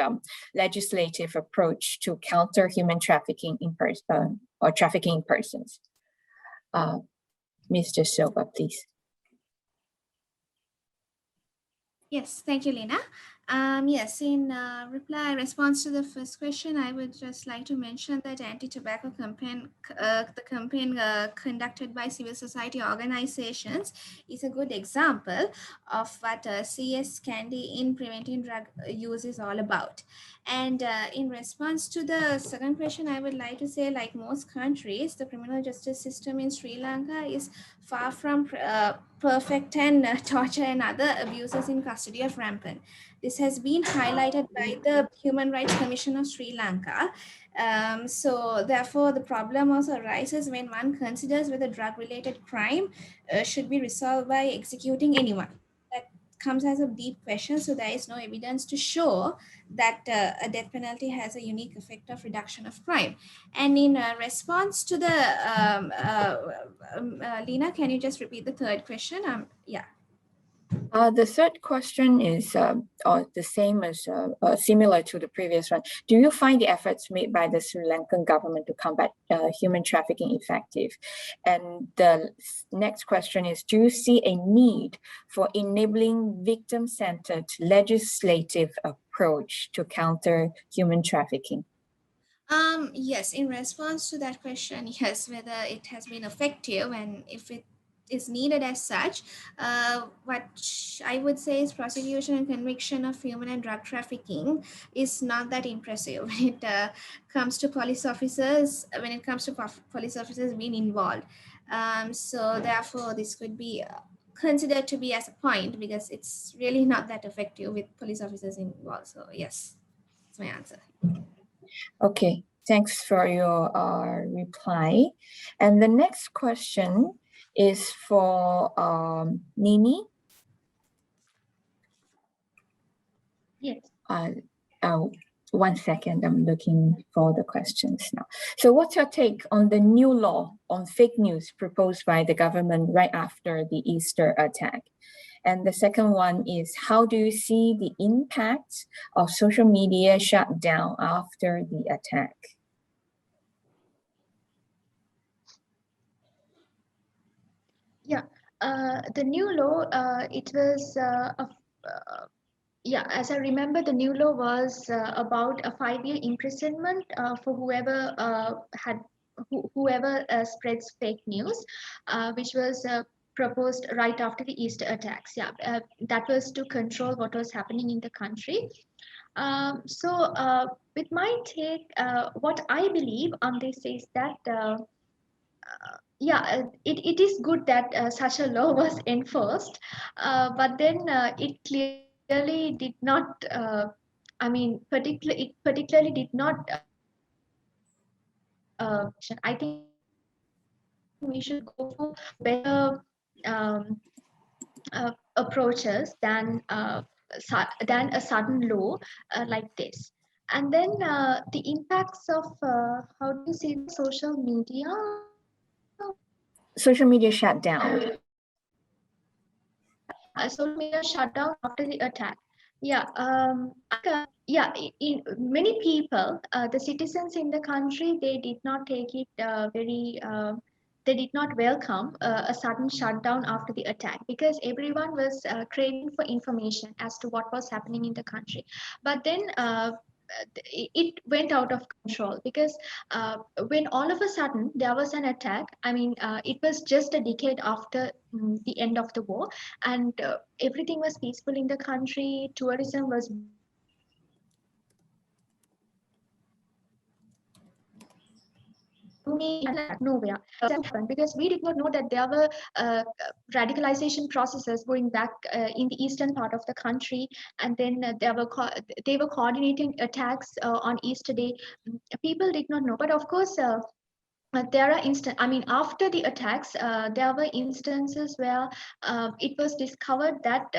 legislative approach to counter human trafficking in person or trafficking in persons? Mr. Silva, please. Yes, thank you, Lena. Yes, in response to the first question, I would just like to mention that anti-tobacco campaign, the campaign conducted by civil society organizations is a good example of what CS Candy in preventing drug use is all about. And in response to the second question, I would like to say, like most countries, the criminal justice system in Sri Lanka is far from perfect, and torture and other abuses in custody are rampant. This has been highlighted by the Human Rights Commission of Sri Lanka. So therefore, the problem also arises when one considers whether drug-related crime should be resolved by executing anyone. That comes as a deep question, so there is no evidence to show that a death penalty has a unique effect of reduction of crime. And in response to the, Lena, can you just repeat the third question? Yeah. The third question is the same as similar to the previous one. Do you find the efforts made by the Sri Lankan government to combat human trafficking effective? And the next question is, do you see a need for enabling victim-centered legislative approach to counter human trafficking? Yes, in response to that question, yes, whether it has been effective and if it is needed as such, what I would say is prosecution and conviction of human and drug trafficking is not that impressive when it comes to police officers, being involved. So therefore, this could be considered to be as a point because it's really not that effective with police officers involved. So yes, that's my answer. Okay, thanks for your reply. And the next question is for Nini. Yes. One second, I'm looking for the questions now. So what's your take on the new law on fake news proposed by the government right after the Easter attack? And the second one is, how do you see the impact of social media shutdown after the attack? Yeah, the new law, it was, yeah, as I remember, the new law was about a 5-year imprisonment for whoever spreads fake news, which was proposed right after the Easter attacks. Yeah, that was to control what was happening in the country. With my take, what I believe on this is that it is good that such a law was enforced, but then it clearly did not. It particularly did not. I think we should go for better approaches than a sudden law like this. And then the impacts of how do you say the social media? Social media shutdown. Social media shutdown after the attack. Yeah, in many people, the citizens in the country, they did not take it they did not welcome a sudden shutdown after the attack because everyone was craving for information as to what was happening in the country. But then it went out of control because when all of a sudden there was an attack, it was just a decade after the end of the war, and everything was peaceful in the country. Tourism was booming. People were nowhere because we did not know that there were radicalization processes going back in the eastern part of the country, and then they were coordinating attacks on Easter Day. People did not know, but of course. There are after the attacks, there were instances where it was discovered that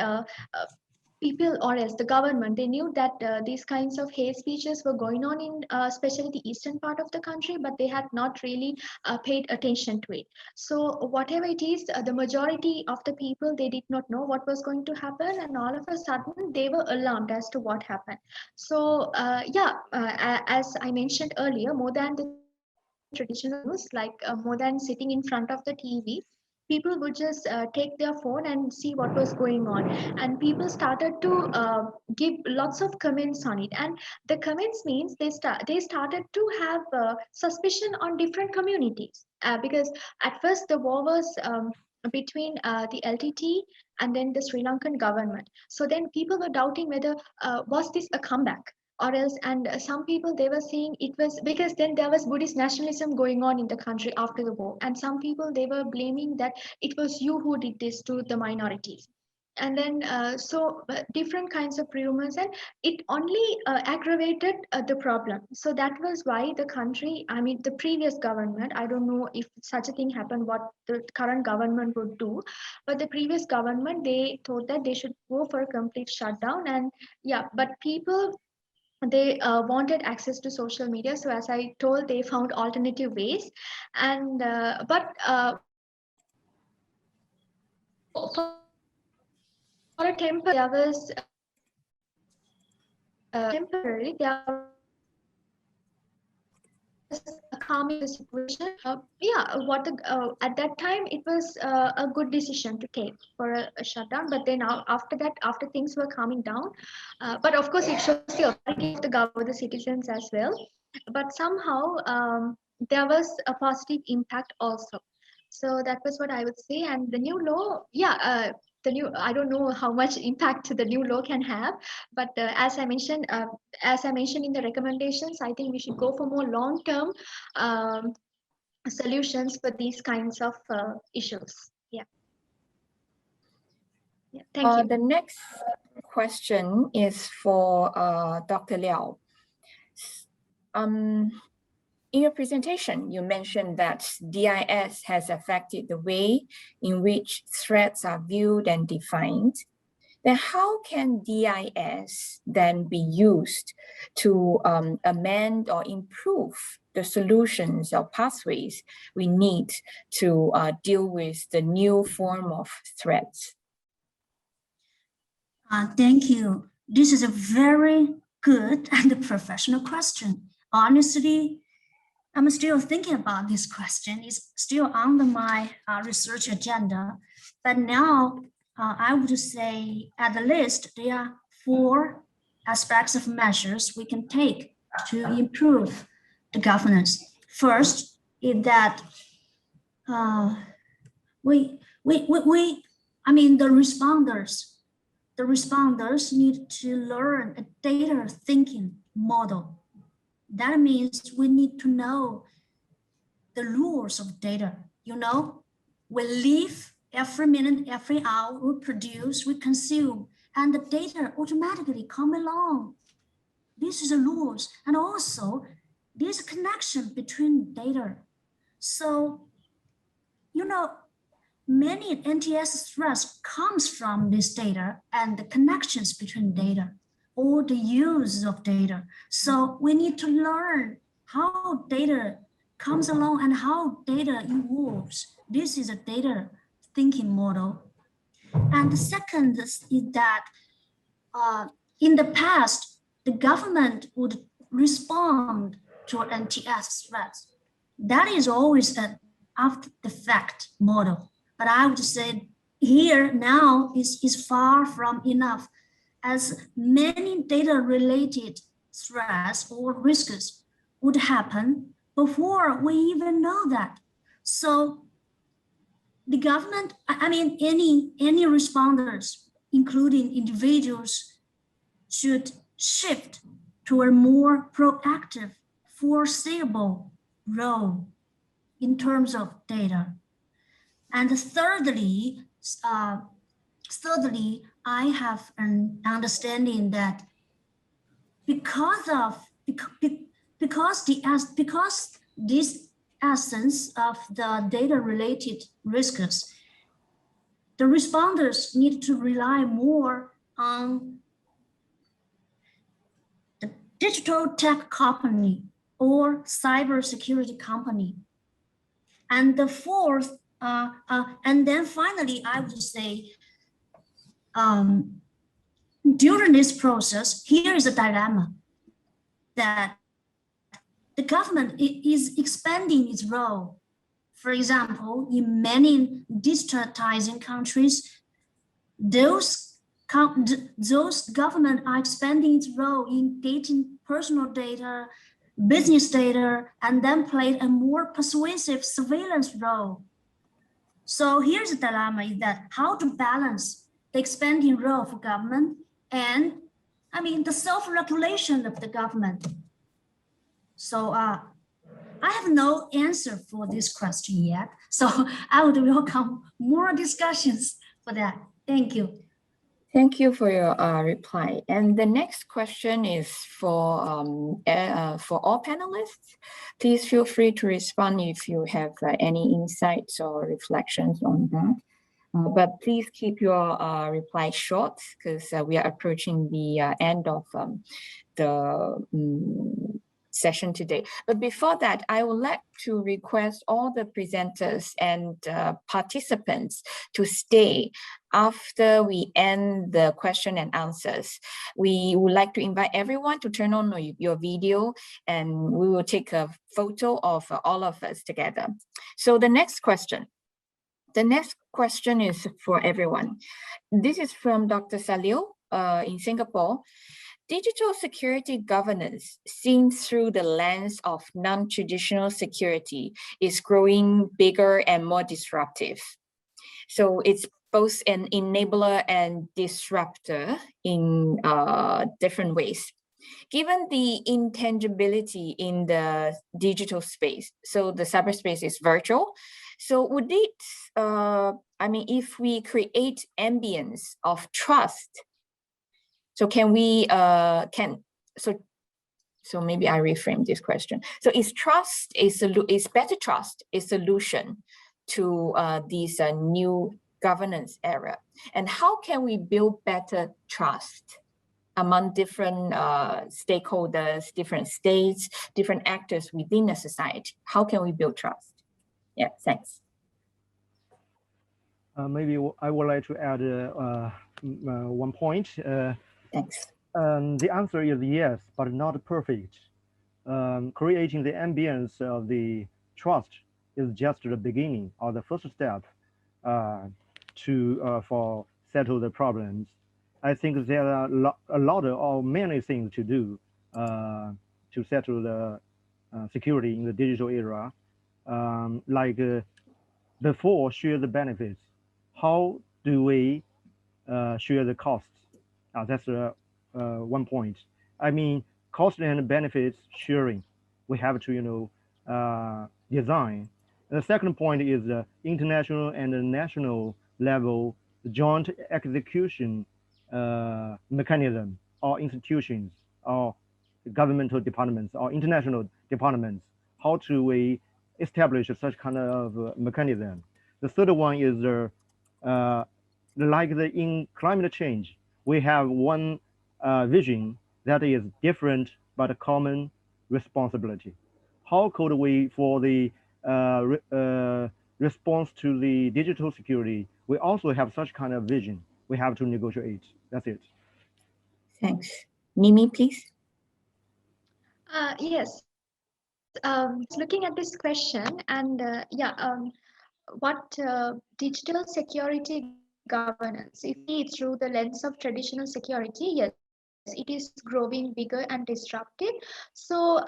people, or else the government, they knew that these kinds of hate speeches were going on in especially the eastern part of the country, but they had not really paid attention to it. So whatever it is, the majority of the people, they did not know what was going to happen, and all of a sudden they were alarmed as to what happened. So as I mentioned earlier, more than the traditional news, like more than sitting in front of the TV, people would just take their phone and see what was going on, and people started to give lots of comments on it. And the comments means they started to have suspicion on different communities, because at first the war was between the LTT and then the Sri Lankan government. So then people were doubting whether was this a comeback or else. And some people, they were saying it was because then there was Buddhist nationalism going on in the country after the war, and some people, they were blaming that it was you who did this to the minorities. And then different kinds of rumors, and it only aggravated the problem. So that was why the country, the previous government, I don't know if such a thing happened what the current government would do, but the previous government, they thought that they should go for a complete shutdown. And yeah, but people, they wanted access to social media, so as I told, they found alternative ways. And but for a temporary, there was temporary, there was a calming the situation. At that time it was a good decision to take for a shutdown. But then after that, after things were calming down, but of course it shows the authority of the government over the citizens as well. But somehow there was a positive impact also. So that was what I would say. And the new law, the new, I don't know how much impact the new law can have, but as I mentioned in the recommendations, I think we should go for more long-term um, solutions for these kinds of issues. Yeah. Thank you. The next question is for Dr. Liao. In your presentation, you mentioned that DIS has affected the way in which threats are viewed and defined. Then how can DIS then be used to amend or improve the solutions or pathways we need to deal with the new form of threats? Thank you. This is a very good and professional question. Honestly, I'm still thinking about this question. It's still under my research agenda. But now I would say at the list, there are 4 aspects of measures we can take to improve the governance. First is that the responders need to learn a data thinking model. That means we need to know the rules of data. We live every minute, every hour, we produce, we consume, and the data automatically come along. This is the rules. And also, there's a connection between data. So, many NTS threats comes from this data and the connections between data or the use of data. So we need to learn how data comes along and how data evolves. This is a data thinking model. And the second is that in the past, the government would respond to NTS threats. That is always an after the fact model. But I would say here now is far from enough, as many data-related threats or risks would happen before we even know that. So the government, any responders, including individuals, should shift to a more proactive, foreseeable role. in terms of data. And thirdly, I have an understanding that because this essence of the data-related risks, the responders need to rely more on the digital tech company or cybersecurity company. And the fourth, and then finally, I would say, during this process, here is a dilemma that the government is expanding its role. For example, in many digitizing countries, those governments are expanding its role in getting personal data, business data, and then play a more persuasive surveillance role. So here's the dilemma: is that how to balance the expanding role for government and, the self-regulation of the government. So I have no answer for this question yet. So I would welcome more discussions for that. Thank you. Thank you for your reply. And the next question is for all panelists. Please feel free to respond if you have any insights or reflections on that. But please keep your reply short, because we are approaching the end of the session today. But before that, I would like to request all the presenters and participants to stay after we end the question and answers. We would like to invite everyone to turn on your video, and we will take a photo of all of us together. So the next question. The next question is for everyone. This is from Dr. Salil in Singapore. Digital security governance seen through the lens of non-traditional security is growing bigger and more disruptive. So it's both an enabler and disruptor in different ways. Given the intangibility in the digital space, so the cyberspace is virtual, so would it, if we create ambience of trust, so can we, so maybe I reframe this question. So is better trust a solution to this new governance era? And how can we build better trust among different stakeholders, different states, different actors within a society? How can we build trust? Yeah, thanks. Maybe I would like to add one point. Thanks. The answer is yes, but not perfect. Creating the ambience of the trust is just the beginning or the first step for settle the problems. I think there are a lot or many things to do to settle the security in the digital era. Like before, share the benefits. How do we share the costs? That's one point. Cost and benefits sharing. We have to, design. And the second point is international and national level joint execution mechanism or institutions or governmental departments or international departments. How do we establish such kind of mechanism? The third one is in climate change, we have one vision that is different but a common responsibility. How could we, for the response to the digital security, we also have such kind of vision? We have to negotiate. That's it. Thanks. Mimi, please. Yes. Looking at this question, and what digital security governance, if we see it through the lens of traditional security, yes, it is growing bigger and disruptive. So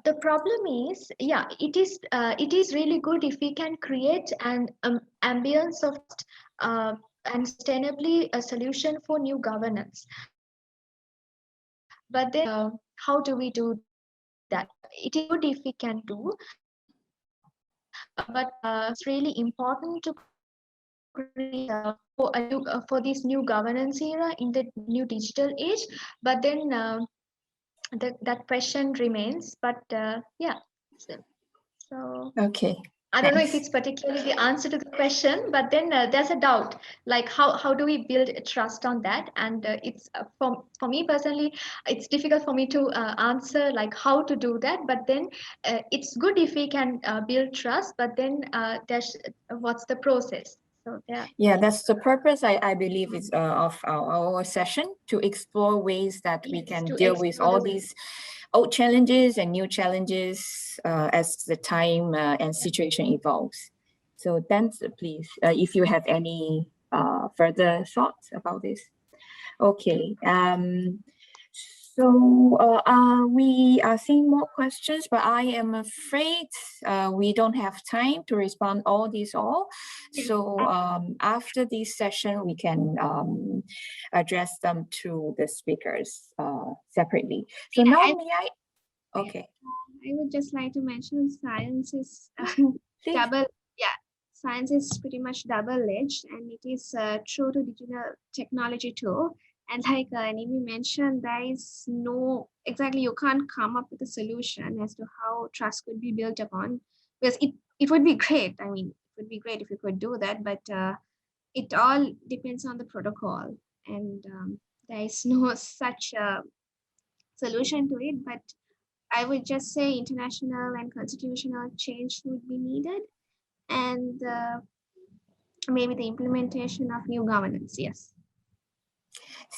the problem is, it is really good if we can create an ambience of and sustainably a solution for new governance. But then how do we do that? It is good if we can do. but it's really important to create for this new governance era in the new digital age. But then that question remains. But yeah, so Okay. I don't know if Thanks. it's particularly the answer to the question, but then there's a doubt, like how do we build trust on that? And it's for me personally, it's difficult for me to answer like how to do that. But then it's good if we can build trust. But then there's what's the process? So yeah. Yeah, that's the purpose, I believe, is of our session, to explore ways that we Yes, can to deal with explore all the these old challenges and new challenges as the time and situation evolves. So Dan, please, if you have any further thoughts about this. Okay. So we are seeing more questions, but I am afraid we don't have time to respond all these all. So after this session, we can address them to the speakers separately. So now may I? Okay. I would just like to mention science is Please. double. Yeah, science is pretty much double-edged, and it is true to digital technology too. And like Nimi mentioned, there is no exactly, you can't come up with a solution as to how trust could be built upon. Because it would be great. I mean, it would be great if you could do that, but it all depends on the protocol, and there is no such solution to it. But I would just say international and constitutional change would be needed, and maybe the implementation of new governance. Yes.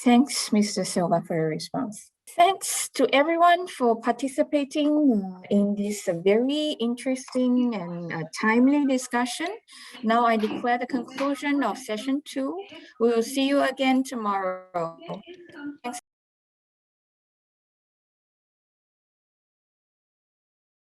Thanks, Mr. Silva, for your response. Thanks to everyone for participating in this very interesting and timely discussion. Now I declare the conclusion of session 2. We will see you again tomorrow. Thanks.